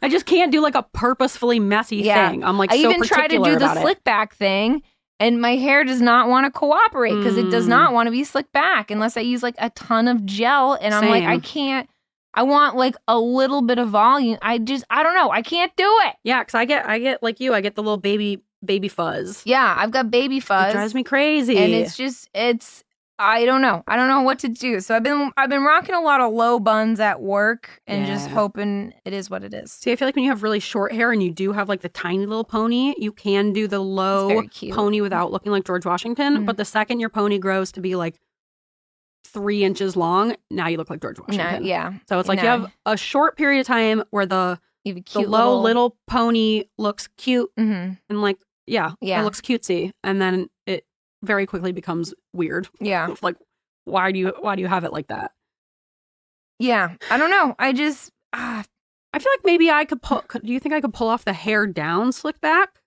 I just can't do like a purposefully messy thing. I'm like so particular about it. I even try to do the slick back thing. And my hair does not want to cooperate because it does not want to be slicked back unless I use like a ton of gel. And I'm like, I can't. I want like a little bit of volume. I don't know. I can't do it. Yeah, because I get like you. I get the little baby fuzz. Yeah, I've got baby fuzz. It drives me crazy. And I don't know. I don't know what to do. So I've been rocking a lot of low buns at work and just hoping it is what it is. See, I feel like when you have really short hair and you do have like the tiny little pony, you can do the low pony without looking like George Washington. Mm-hmm. But the second your pony grows to be like 3 inches long, now you look like George Washington. So it's like you have a short period of time where the low little pony looks cute and like it looks cutesy, and then it very quickly becomes weird. Yeah. Like, why do you have it like that? Yeah. I don't know. I just I feel like maybe I could do you think I could pull off the hair down slick back?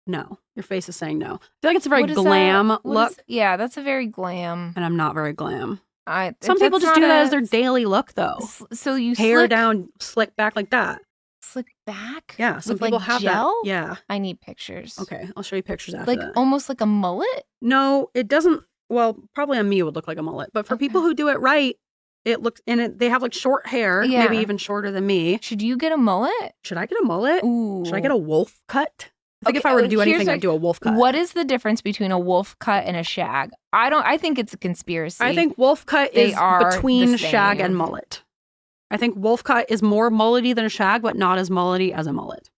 No. Your face is saying no. I feel like it's a very glam look. Yeah, that's a very glam. And I'm not very glam. Some people just do that as their daily look, though. So you hair down, slick back like that. Slick back? Yeah, some people have gel? that. Yeah. I need pictures. Okay, I'll show you pictures after that. Almost like a mullet? No, it doesn't. Well, probably on me it would look like a mullet. But for people who do it right, it looks, and they have like short hair, maybe even shorter than me. Should you get a mullet? Should I get a mullet? Ooh. Should I get a wolf cut? I think if I were to do anything, I'd do a wolf cut. What is the difference between a wolf cut and a shag? I think it's a conspiracy. I think wolf cut is between shag and mullet. I think wolf cut is more mullety than a shag, but not as mullety as a mullet.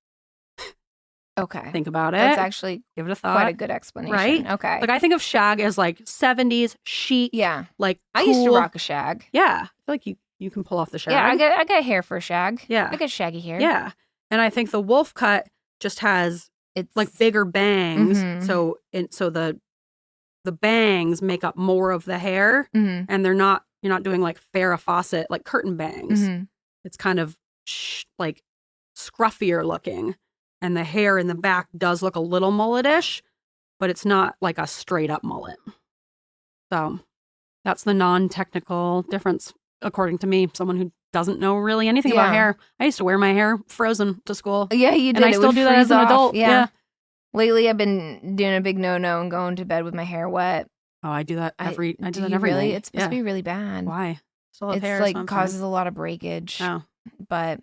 Okay. Think about it. That's actually give it a thought. Quite a good explanation. Right? Okay. Like I think of shag as like 70s chic. Yeah. Like cool. I used to rock a shag. Yeah. I feel like you can pull off the shag. Yeah, I got hair for a shag. Yeah. I got shaggy hair. Yeah. And I think the wolf cut just has it's like bigger bangs. Mm-hmm. So the bangs make up more of the hair, and you're not doing like Farrah Fawcett like curtain bangs. Mm-hmm. It's kind of like scruffier looking, and the hair in the back does look a little mulletish, but it's not like a straight up mullet. So that's the non-technical difference, according to me, someone who doesn't know really anything about hair. I used to wear my hair frozen to school. Yeah, you did. And I still do that as an adult. Yeah. Lately, I've been doing a big no-no and going to bed with my hair wet. Oh, I do that every night. Really? It's supposed to be really bad. Why? Still have it's hair, like causes a lot of breakage. Oh. But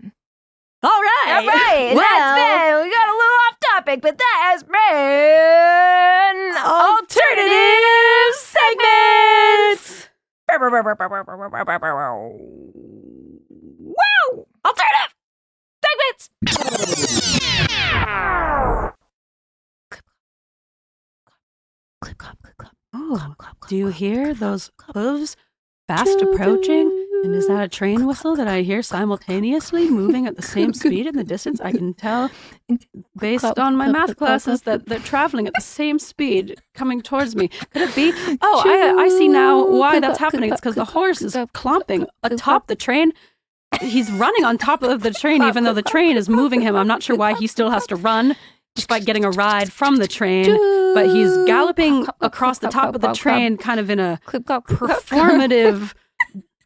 all right. Well, that's been, we got a little off topic, but that has been alternative segments. Wow! Alternative segments. Clip, clop, clip, clop. Oh, do you hear those hooves fast approaching? And is that a train whistle that I hear simultaneously moving at the same speed in the distance? I can tell based on my math classes that they're traveling at the same speed coming towards me. Could it be? Oh, I see now why that's happening. It's because the horse is clomping atop the train. He's running on top of the train even though the train is moving him. I'm not sure why he still has to run despite getting a ride from the train. But he's galloping across the top of the train kind of in a performative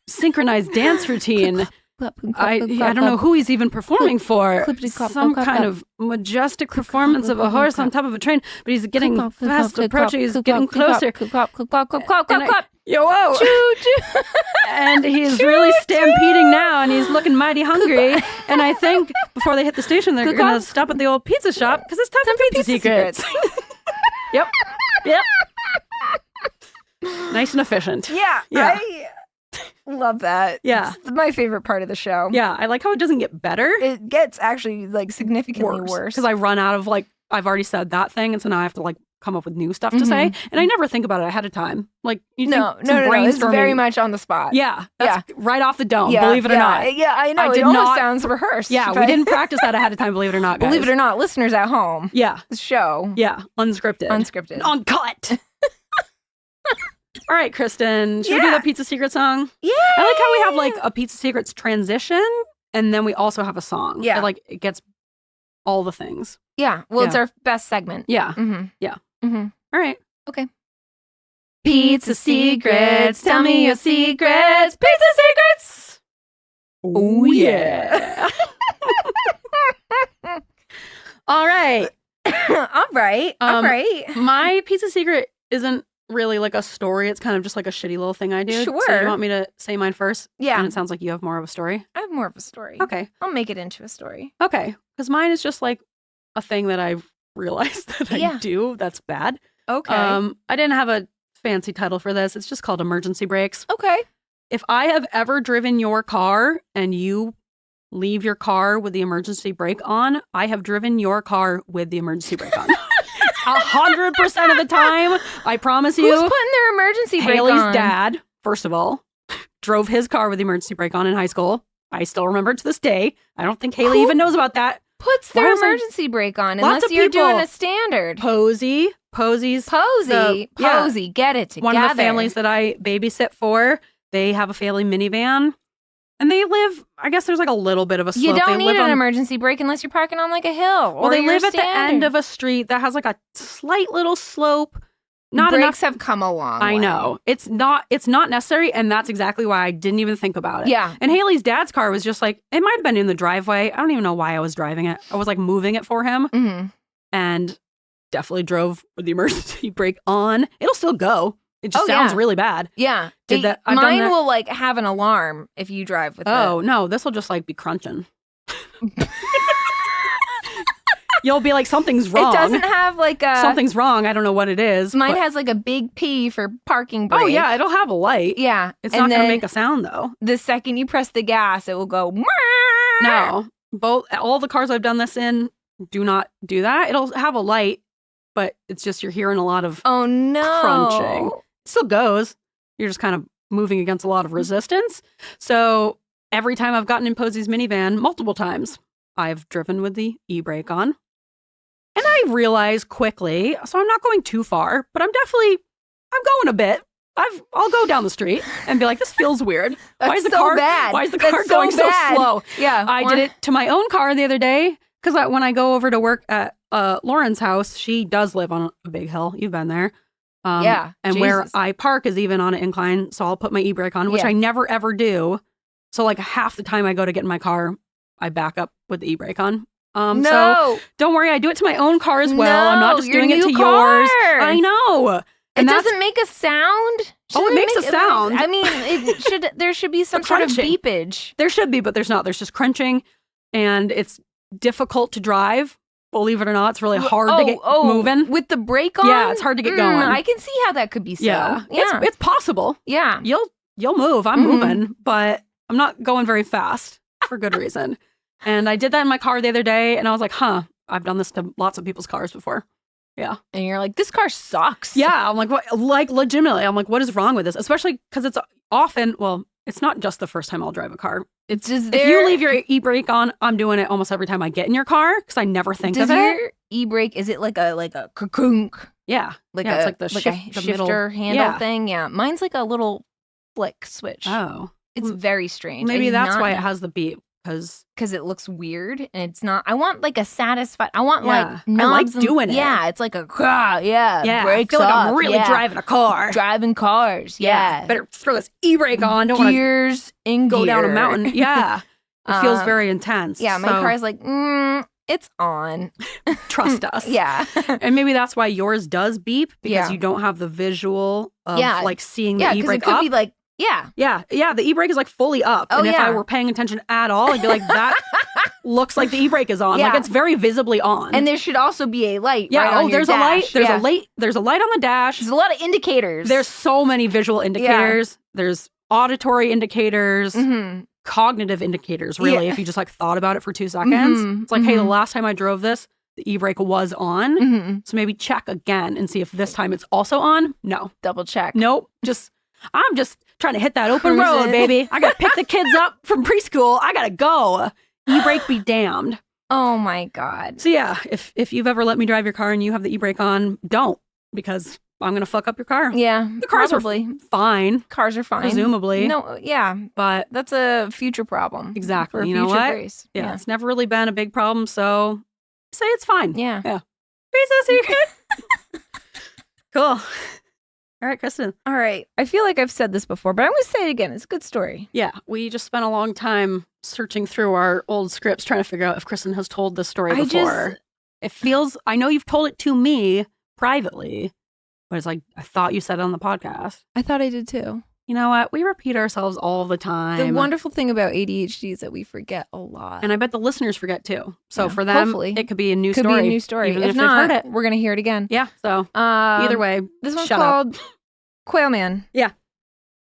synchronized dance routine. I don't know who he's even performing for. Some kind of majestic performance of a horse on top of a train, but he's getting fast approaching. He's getting closer. Yo, whoa! And he's really stampeding now, and he's looking mighty hungry. And I think before they hit the station, they're going to stop at the old pizza shop because it's time for pizza secrets. Yep. Nice and efficient. Yeah. I love that. Yeah. It's my favorite part of the show. Yeah. I like how it doesn't get better. It gets actually like significantly worse. Because I run out of like, I've already said that thing. And so now I have to like come up with new stuff to say. And I never think about it ahead of time. Like, no, it's very much on the spot. Yeah. That's right off the dome, believe it or not. Yeah, I know. It almost sounds rehearsed. Yeah, we didn't practice that ahead of time, believe it or not, guys. Believe it or not, listeners at home. Yeah. The show. Yeah. Unscripted. Uncut. All right, Kristen, should we do the Pizza Secret song? Yeah. I like how we have like a Pizza Secrets transition, and then we also have a song. Yeah. It gets all the things. Yeah. Well, it's our best segment. Yeah. Mm-hmm. Yeah. Mm-hmm. All right. Okay. Pizza Secrets, tell me your secrets. Pizza Secrets! Oh, yeah. All right. All right. My Pizza Secret isn't really like a story. It's kind of just like a shitty little thing I do. Sure. So you want me to say mine first? Yeah. And it sounds like you have more of a story. I have more of a story. Okay. I'll make it into a story. Okay. Because mine is just like a thing that I've realized that I do that's bad. Okay. I didn't have a fancy title for this. It's just called emergency brakes. Okay. If I have ever driven your car and you leave your car with the emergency brake on, I have driven your car with the emergency brake on. 100% of the time, I promise you. Who's putting their emergency brake on? Haley's dad, first of all, drove his car with the emergency brake on in high school. I still remember it to this day. I don't think Haley even knows about that. puts their emergency brake on unless you're doing a standard? Posey. Get it together. One of the families that I babysit for, they have a family minivan. And they live, I guess there's like a little bit of a slope. You don't need an emergency brake unless you're parking on like a hill. Well, they live at the end of a street that has like a slight little slope. Not Brakes enough. have come a long way. I know. It's not necessary, and that's exactly why I didn't even think about it. Yeah. And Haley's dad's car was just like, it might have been in the driveway. I don't even know why I was driving it. I was like moving it for him. Mm-hmm. And definitely drove with the emergency brake on. It'll still go. It just sounds really bad. Yeah. Mine will like have an alarm if you drive with it. Oh, no. This will just like be crunching. You'll be like, something's wrong. It doesn't have like a... Something's wrong. I don't know what it is. Mine has like a big P for parking brake. Oh, yeah. It'll have a light. Yeah. It's not going to make a sound, though. The second you press the gas, it will go... No. All the cars I've done this in do not do that. It'll have a light, but it's just you're hearing a lot of crunching. It still goes. You're just kind of moving against a lot of resistance. So every time I've gotten in Posey's minivan, multiple times, I've driven with the e-brake on. And I realize quickly, so I'm not going too far, but I'm going a bit. I'll go down the street and be like, this feels weird. Why is the car going so slow? Yeah. I did it to my own car the other day because when I go over to work at Lauren's house, she does live on a big hill. You've been there. Yeah. And where I park is even on an incline, so I'll put my e-brake on, which I never ever do. So like half the time I go to get in my car, I back up with the e-brake on. So don't worry, I do it to my own car as well. I'm not just doing it to yours. I know. And it doesn't make a sound. It makes a sound. I mean, there should be some sort of beepage. There should be, but there's not. There's just crunching, and it's difficult to drive. Believe it or not, it's really hard to get moving. With the brake on? Yeah, it's hard to get going. I can see how that could be so. Yeah. It's possible. Yeah. You'll move. I'm moving, but I'm not going very fast for good reason. And I did that in my car the other day, and I was like, I've done this to lots of people's cars before. Yeah. And you're like, this car sucks. Yeah. I'm like, what? Like, legitimately, I'm like, what is wrong with this? Especially because it's often, it's not just the first time I'll drive a car. It's just if you leave your e-brake on, I'm doing it almost every time I get in your car because I never think of it. Does your e-brake, is it like a kunk? Yeah. It's like the shifter handle thing. Yeah. Mine's like a little flick switch. Oh. It's very strange. Maybe that's why it has the beep. Because it looks weird and it's not. I want like a satisfied. I want like knobs. I like doing it. Yeah, it's like a yeah. Brakes I feel like I'm really driving a car. Driving cars. Yeah. Better throw this e-brake on. Don't Gears in go gear. down a mountain. Yeah. It feels very intense. Yeah, my car's like, it's on. Trust us. Yeah. And maybe that's why yours does beep because you don't have the visual of like seeing the e-brake it could be like. Yeah. The e-brake is like fully up. And if I were paying attention at all, I'd be like, that looks like the e-brake is on. Like it's very visibly on. And there should also be a light. Yeah. Right on there's your a dash. light. There's a light on the dash. There's a lot of indicators. There's so many visual indicators. There's auditory indicators, cognitive indicators, really, if you just like thought about it for 2 seconds. It's like, hey, the last time I drove this, the e-brake was on. So maybe check again and see if this time it's also on. No. Double check. Nope. I'm just trying to hit that open road, baby. I got to pick the kids up from preschool. I got to go. E-brake be damned. Oh, my God. So, yeah, if you've ever let me drive your car and you have the e-brake on, don't, because I'm going to fuck up your car. Yeah, the cars probably. are fine. Cars are fine. Presumably. No, yeah. But that's a future problem. Exactly. You know what? Grace. Yeah, it's never really been a big problem, so say it's fine. Yeah. Hey, cool. All right, Kristen. All right. I feel like I've said this before, but I'm going to say it again. It's a good story. Yeah. We just spent a long time searching through our old scripts trying to figure out if Kristen has told this story before. It feels, I know you've told it to me privately, but it's like, I thought you said it on the podcast. I thought I did too. You know what? We repeat ourselves all the time. The wonderful thing about ADHD is that we forget a lot. And I bet the listeners forget too. So for them, hopefully. It could be a new story. Could be a new story. Even if not, they've heard it. We're going to hear it again. Yeah. So either way, this one's called Quail Man. Yeah.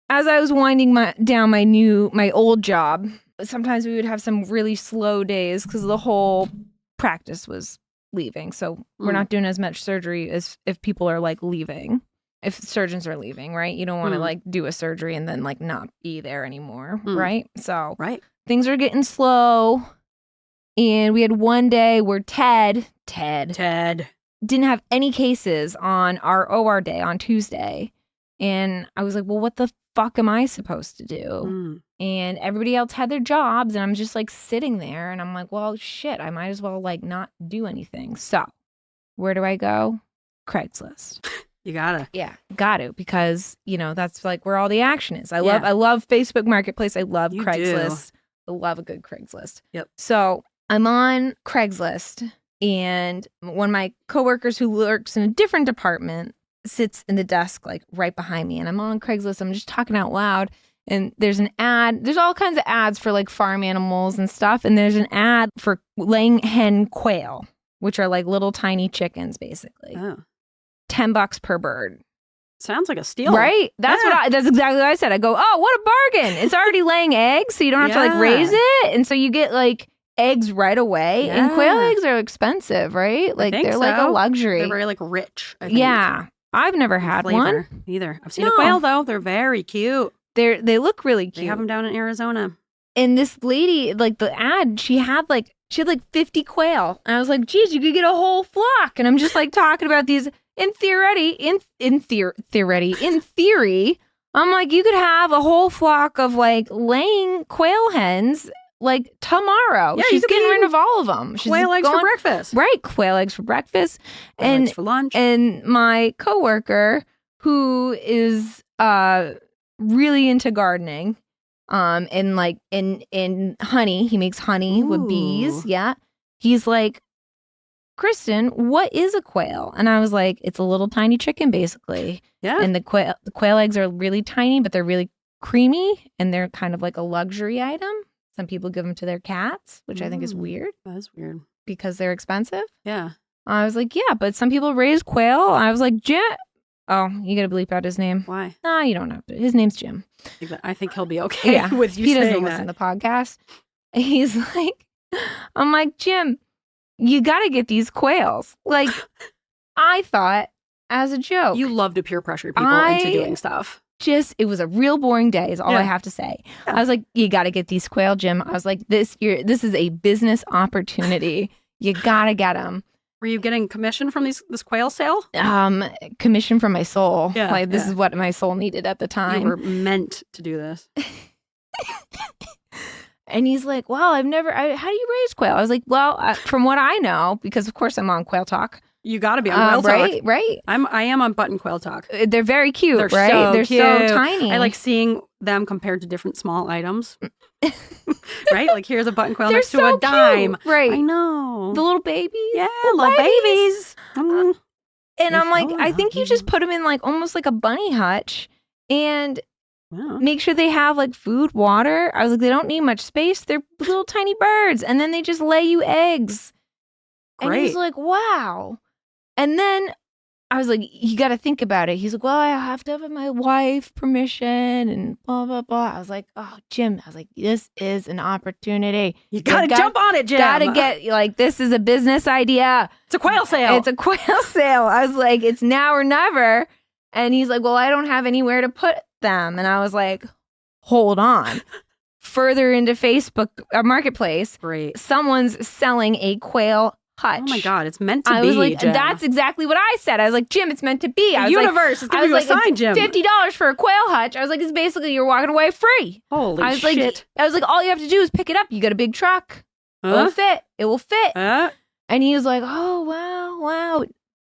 As I was winding down my old job, sometimes we would have some really slow days because the whole practice was leaving. So we're not doing as much surgery as if people are like leaving. If surgeons are leaving, right? You don't want to like do a surgery and then like not be there anymore, right? So things are getting slow. And we had one day where Ted didn't have any cases on our OR day on Tuesday. And I was like, well, what the fuck am I supposed to do? And everybody else had their jobs, and I'm just like sitting there, and I'm like, well, shit, I might as well like not do anything. So where do I go? Craigslist. You gotta. Yeah, got to, because, you know, that's like where all the action is. I love Facebook Marketplace. I love Craigslist. I love a good Craigslist. Yep. So I'm on Craigslist, and one of my coworkers who works in a different department sits in the desk like right behind me, and I'm on Craigslist. I'm just talking out loud, and there's an ad. There's all kinds of ads for like farm animals and stuff, and there's an ad for laying hen quail, which are like little tiny chickens, basically. Oh. $10 per bird. Sounds like a steal, right? That's that's exactly what I said. I go, oh, what a bargain! It's already laying eggs, so you don't have to like raise it, and so you get like eggs right away. And quail eggs are expensive, right? Like they're like a luxury. They're very like rich. I think. Yeah. I've never had one either. I've seen a quail though. They're very cute. They look really cute. They have them down in Arizona. And this lady, like the ad, she had like 50 quail. And I was like, geez, you could get a whole flock. And I'm just like talking about these in theory, I'm like, you could have a whole flock of like laying quail hens like tomorrow. Yeah, she's getting rid of all of them. She's quail eggs for breakfast. Right, quail eggs for breakfast. Quail eggs for lunch. And my coworker, who is really into gardening, and like in honey, he makes honey with bees. Yeah. He's like, Kristen, what is a quail? And I was like, it's a little tiny chicken, basically. Yeah. And the quail eggs are really tiny, but they're really creamy, and they're kind of like a luxury item. Some people give them to their cats, which I think is weird. That is weird. Because they're expensive. Yeah. I was like, yeah, but some people raise quail. I was like, Jim. Oh, you got to bleep out his name. Why? Nah, you don't have to. His name's Jim. I think he'll be okay with you saying that. He doesn't listen to the podcast. He's like, I'm like, Jim, you got to get these quails. Like, I thought as a joke. You love to peer pressure people into doing stuff. It was a real boring day is all I have to say. Yeah. I was like, you got to get these quail, Jim. I was like, this is a business opportunity. You got to get them. Were you getting commission from this quail sale? Commission from my soul. Yeah, like this is what my soul needed at the time. You were meant to do this. And he's like, well, how do you raise quail? I was like, well, from what I know, because of course I'm on Quail Talk. You got to be on Quail Talk. Right. I am on Button Quail Talk. They're very cute, They're right? So They're cute. so tiny. I like seeing them compared to different small items. Right? Like here's a button quail next to a dime. Cute. Right. I know. The little babies. Yeah, little babies. And I'm like, I think you just put them in like almost like a bunny hutch and make sure they have like food, water. I was like, they don't need much space. They're little tiny birds. And then they just lay you eggs. Great. And he's like, wow. And then I was like, you got to think about it. He's like, well, I have to have my wife permission and blah, blah, blah. I was like, oh, Jim. I was like, this is an opportunity. You got to jump on it, Jim. Got to get, like, this is a business idea. It's a quail sale. It's a quail sale. I was like, it's now or never. And he's like, well, I don't have anywhere to put them. And I was like, hold on. Further into Facebook Marketplace, great. Someone's selling a quail hutch. Oh my God, it's meant to be. I was like, Jim. That's exactly what I said. I was like, Jim, it's meant to be. The universe is giving you a sign, Jim. $50 for a quail hutch. I was like, it's basically you're walking away free. Holy shit. I was like, all you have to do is pick it up. You got a big truck. It will fit. It will fit. And he was like, oh, wow.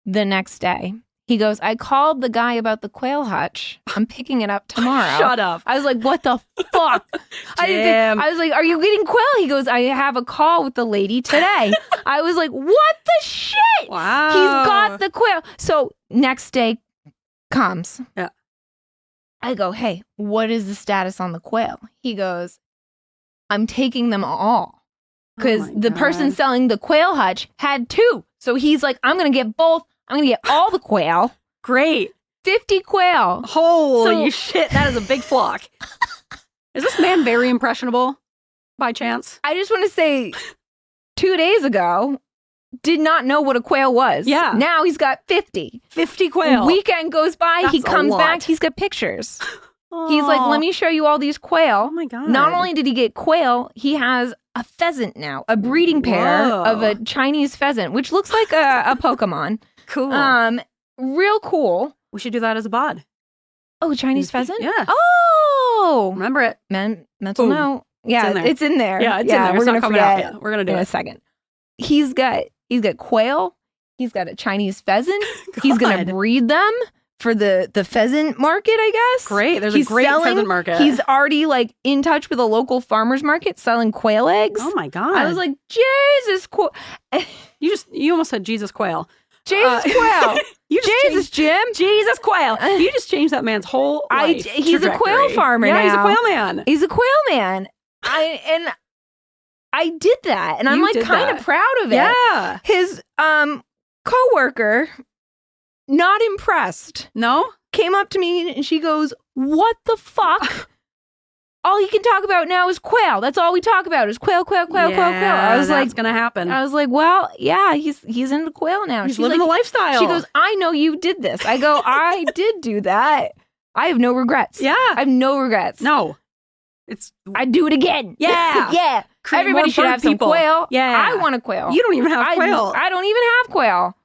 The next day, he goes, I called the guy about the quail hutch. I'm picking it up tomorrow. Shut up. I was like, what the fuck? I was like, are you getting quail? He goes, I have a call with the lady today. I was like, what the shit? Wow. He's got the quail. So next day comes. Yeah. I go, hey, what is the status on the quail? He goes, I'm taking them all. Because the person selling the quail hutch had 2. So he's like, I'm going to get both. I'm going to get all the quail. Great. 50 quail. Holy shit. That is a big flock. Is this man very impressionable by chance? I just want to say 2 days ago, did not know what a quail was. Yeah. Now he's got 50. 50 quail. Weekend goes by. That's he comes back. He's got pictures. He's like, let me show you all these quail. Oh my God. Not only did he get quail, he has a pheasant now, a breeding pair of a Chinese pheasant, which looks like a Pokemon. Cool. Real cool. We should do that as a bod. Oh, Chinese pheasant? Yeah. Oh! Remember it. Mental note. Yeah, it's in there. Yeah, it's in there. We're going to forget. Yeah, we're going to do in it a second. He's got quail. He's got a Chinese pheasant. He's going to breed them for the pheasant market, I guess. Great. There's a great pheasant market. He's already like in touch with a local farmer's market selling quail eggs. Oh my God. I was like, Jesus, You almost said Jesus quail. Jesus quail. Jim. Jesus quail. You just changed that man's whole life. He's a quail farmer now. Yeah, he's a quail man. He's a quail man. I did that, and I'm like kind of proud of it. Yeah. His coworker, not impressed. No? Came up to me and she goes, "What the fuck? All you can talk about now is quail. That's all we talk about is quail, quail, quail, quail, quail." I was that's gonna happen. I was like, well, yeah, he's into quail now. He's living the lifestyle. She goes, "I know you did this." I go, "I did do that. I have no regrets." Yeah. I have no regrets. No. I'd do it again. Yeah. Yeah. Everybody should have some quail. Yeah. I want a quail. You don't even have quail. I don't even have quail.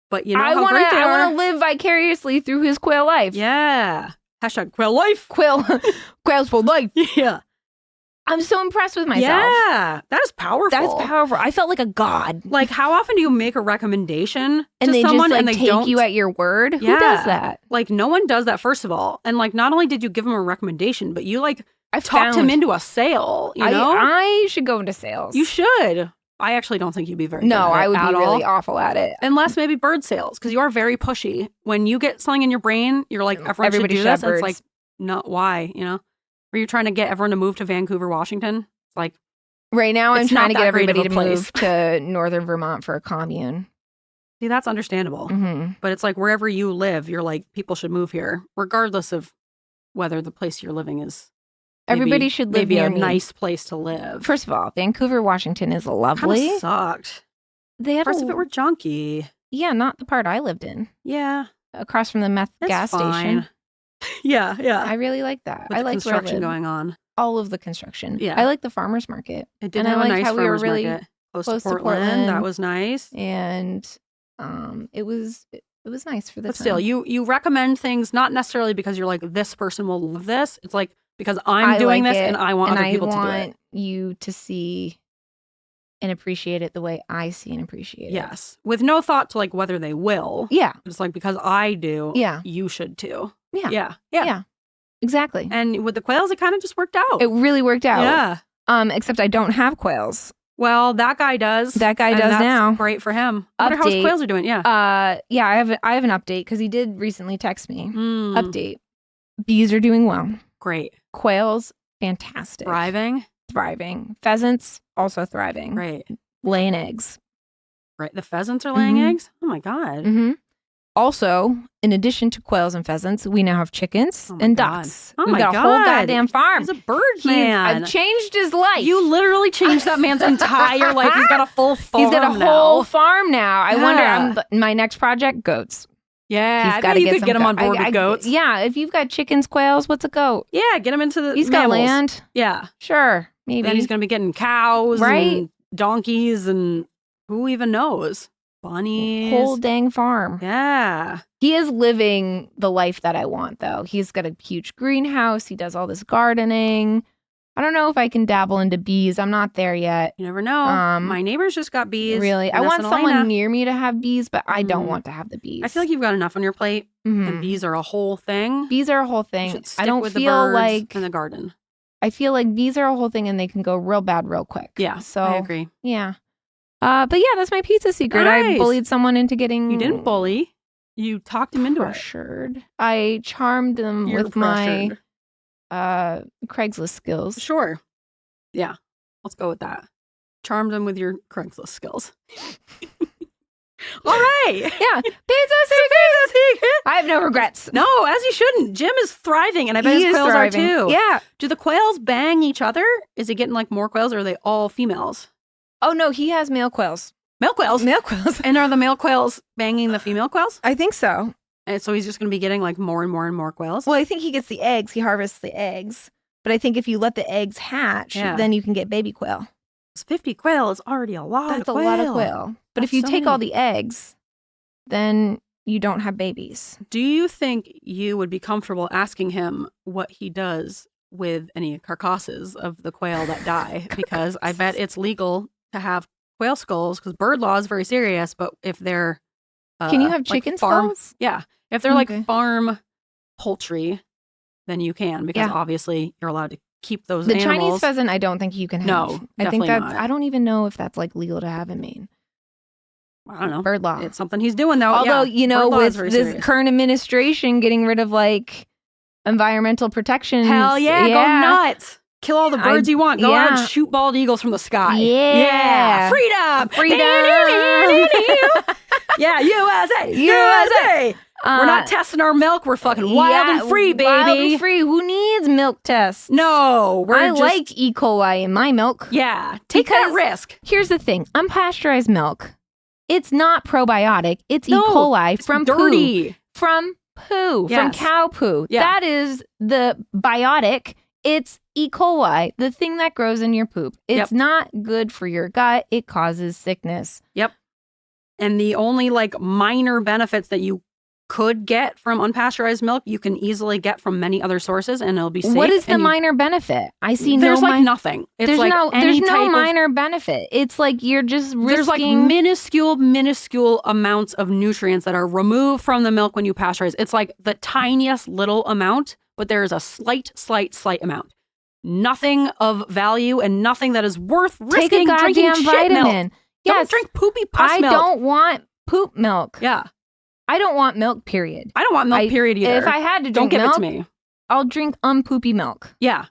But you know how great they are. I want to live vicariously through his quail life. Yeah. Hashtag quail life. Quails for life. Yeah. I'm so impressed with myself. Yeah. That is powerful. That's powerful. I felt like a god. Like, how often do you make a recommendation and to someone just, and they take don't you at your word? Yeah. Who does that? Like, no one does that, first of all. And like, not only did you give him a recommendation, but you like talked him into a sale, you know? I should go into sales. You should. I actually don't think you'd be very good at it I would at be all. really awful at it. Unless maybe bird sales, because you are very pushy. When you get something in your brain, you're like, everybody should do this. And it's like, no, why? You know? Or you're trying to get everyone to move to Vancouver, Washington. It's like, right now I'm trying to get everybody to place. move to northern Vermont for a commune. See, that's understandable. Mm-hmm. But it's like, wherever you live, you're like, people should move here, regardless of whether the place you're living is everybody should live near a me. Nice place to live. First of all, Vancouver, Washington is lovely. Kinda sucked. They had parts of it were junky. Yeah, not the part I lived in. Yeah, across from the meth gas station. Yeah. I really like that. With I the like construction going on. All of the construction. Yeah, I like the farmers market. It did have a nice farmers market close to Portland. That was nice, and it was nice for the But time. still, you recommend things not necessarily because you're like, this person will love this. It's like, because I'm doing this and I want other people to do it. I want you to see and appreciate it the way I see and appreciate it. Yes. With no thought to like whether they will. Yeah. It's like, because I do, you should too. Yeah. Yeah. Exactly. And with the quails, it kind of just worked out. It really worked out. Yeah. Except I don't have quails. Well, that guy does. That guy does now. Great for him. I wonder how his quails are doing. Yeah. I have an update because he did recently text me. Update. Bees are doing well. Great. Quails, fantastic. Thriving. Pheasants, also thriving. Right. Laying eggs. Right. The pheasants are laying eggs? Oh my God. Mm-hmm. Also, in addition to quails and pheasants, we now have chickens and ducks. Oh We've my got God. a whole goddamn farm. He's a bird man. I've changed his life. You literally changed that man's entire life. He's got a full farm. He's got a whole farm now. I Yeah. wonder, my next project, goats. Yeah, I bet you could get him on board with goats. Yeah, if you've got chickens, quails, what's a goat? Yeah, get him into the He's mammals. got land. Yeah. Sure, maybe. Then he's going to be getting cows and donkeys and who even knows? Bunnies. Whole dang farm. Yeah. He is living the life that I want, though. He's got a huge greenhouse. He does all this gardening. I don't know if I can dabble into bees. I'm not there yet. You never know. My neighbors just got bees. Really? I want someone near me to have bees, but I don't want to have the bees. I feel like you've got enough on your plate, and bees are a whole thing. Bees are a whole thing. You should stick I don't with feel the birds like in the garden. I feel like bees are a whole thing, and they can go real bad real quick. Yeah, so I agree. Yeah, but yeah, that's my pizza secret. Nice. I bullied someone into getting. You didn't bully. You talked him into it. Pressured. I charmed them with my Craigslist skills. Sure. Yeah, let's go with that. Charmed them with your Craigslist skills. All right. Yeah. Pizza secret. I have no regrets. No, as you shouldn't. Jim is thriving, and I bet his quails are too. Yeah. Do the quails bang each other? Is he getting like more quails, or are they all females? Oh, no, he has male quails. Male quails? Male quails. And are the male quails banging the female quails? I think so. And so he's just going to be getting like more and more and more quails? Well, I think he gets the eggs. He harvests the eggs. But I think if you let the eggs hatch, then you can get baby quail. 50 quail is already a lot That's of a quail. lot of quail. But That's if you so take many. all the eggs, then you don't have babies. Do you think you would be comfortable asking him what he does with any carcasses of the quail that die? Because I bet it's legal to have quail skulls because bird law is very serious. But if they're Can you have chicken skulls? Yeah, if they're Okay. like farm poultry, then you can because obviously you're allowed to keep those The animals. Chinese pheasant, I don't think you can have. No, I think definitely that's. not. I don't even know if that's like legal to have in Maine. I don't know. Bird law. It's something he's doing though. Although, yeah, with bird law is very this serious. current administration getting rid of like environmental protections. Hell yeah, go nuts. Kill all the birds you want. Go out and shoot bald eagles from the sky. Yeah. Freedom. Yeah, USA. USA. We're not testing our milk. We're fucking wild and free, baby. Wild and free. Who needs milk tests? No, I like E. coli in my milk. Yeah, take that risk. Here's the thing. Unpasteurized milk. It's not probiotic. It's E. coli from dirty. poo. From poo. Yes. From cow poo. Yeah. That is the biotic. It's E. coli, the thing that grows in your poop. It's not good for your gut. It causes sickness. Yep. And the only like minor benefits that you could get from unpasteurized milk, you can easily get from many other sources, and it'll be safe. What is the minor benefit? I see there's no like nothing. It's there's like no minor benefit. It's like you're just risking. There's like minuscule amounts of nutrients that are removed from the milk when you pasteurize. It's like the tiniest little amount, but there is a slight amount. Nothing of value and nothing that is worth risking drinking shit vitamin. milk. Yes. Don't drink poopy pus milk. I don't want poop milk. Yeah. I don't want milk, period. I don't want milk, period, either. If I had to drink don't give milk, it to me. I'll drink unpoopy milk. Yeah.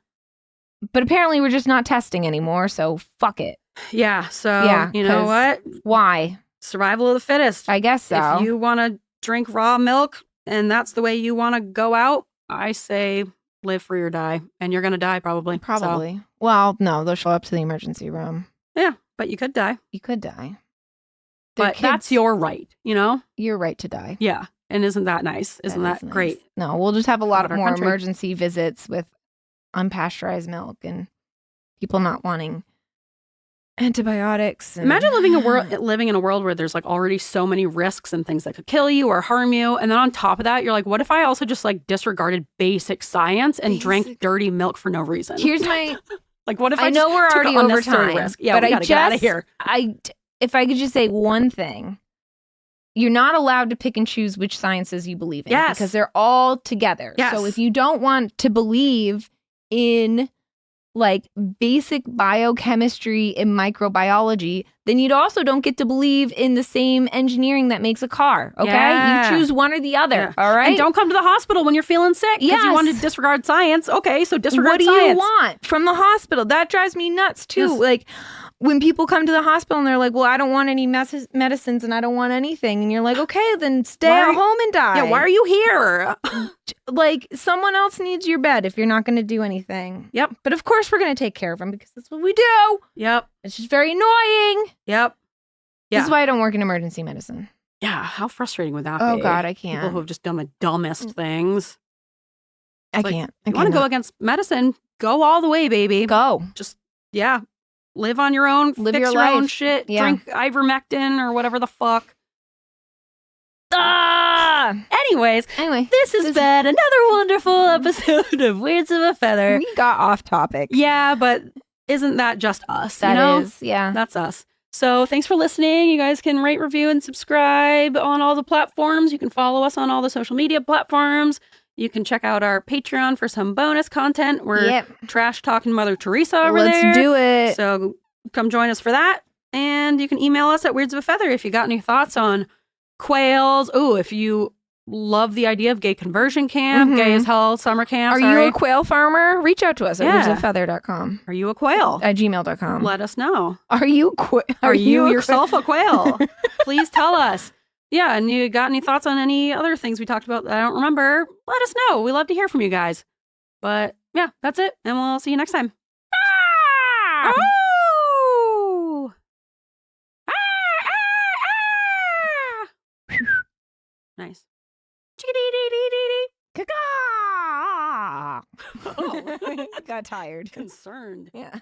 But apparently we're just not testing anymore, so fuck it. Yeah, so you know what? Why? Survival of the fittest. I guess so. If you want to drink raw milk and that's the way you want to go out, I say live free or die. And you're going to die probably. Probably. So. Well, no, they'll show up to the emergency room. Yeah, but you could die. You could die. But that's your right, you know? Your right to die. Yeah. And isn't that nice? Isn't that great? No, we'll just have a lot About our more country. emergency visits with unpasteurized milk and people not wanting antibiotics. And... Imagine living in a world where there's like already so many risks and things that could kill you or harm you. And then on top of that, you're like, what if I also just like disregarded basic science and drank dirty milk for no reason? Here's my... like, what if I know we're already over time, risk? Yeah, but we gotta get out of here. If I could just say one thing, you're not allowed to pick and choose which sciences you believe in. Yes. Because they're all together. Yes. So if you don't want to believe in like basic biochemistry and microbiology, then you also don't get to believe in the same engineering that makes a car. Okay. Yeah. You choose one or the other. Yeah. All right. And don't come to the hospital when you're feeling sick because you want to disregard science. Okay, so disregard science. science. What do you want from the hospital? That drives me nuts too. Yes. Like when people come to the hospital and they're like, well, I don't want any medicines and I don't want anything. And you're like, okay, then stay at home and die. Yeah, why are you here? Like someone else needs your bed if you're not going to do anything. Yep. But of course we're going to take care of them because that's what we do. Yep. It's just very annoying. Yep. Yeah. This is why I don't work in emergency medicine. Yeah, how frustrating would that be? Oh, God, I can't. People who have just done the dumbest things. I can't. You want to go against medicine? Go all the way, baby. Go. Just, live on your own. Live fix your own life. shit. Yeah. Drink ivermectin or whatever the fuck. Anyways, this has been another wonderful episode of Weirds of a Feather. We got off topic. Yeah, but isn't that just us? That is, yeah. That's us. So thanks for listening. You guys can rate, review, and subscribe on all the platforms. You can follow us on all the social media platforms. You can check out our Patreon for some bonus content. We're trash talking Mother Teresa over there. Let's do it. So come join us for that. And you can email us at Weirds of a Feather if you got any thoughts on quails. Oh, if you love the idea of gay conversion camp, gay as hell summer camp. Are you a quail farmer? Reach out to us at weirdsofeather.com. Are you a quail? At gmail.com. Let us know. Are you Are you yourself a quail? Please tell us. Yeah, and you got any thoughts on any other things we talked about that I don't remember? Let us know. We love to hear from you guys. But yeah, that's it. And we'll see you next time. Ah! Oh! Nice. Oh, got tired. Concerned. Yeah.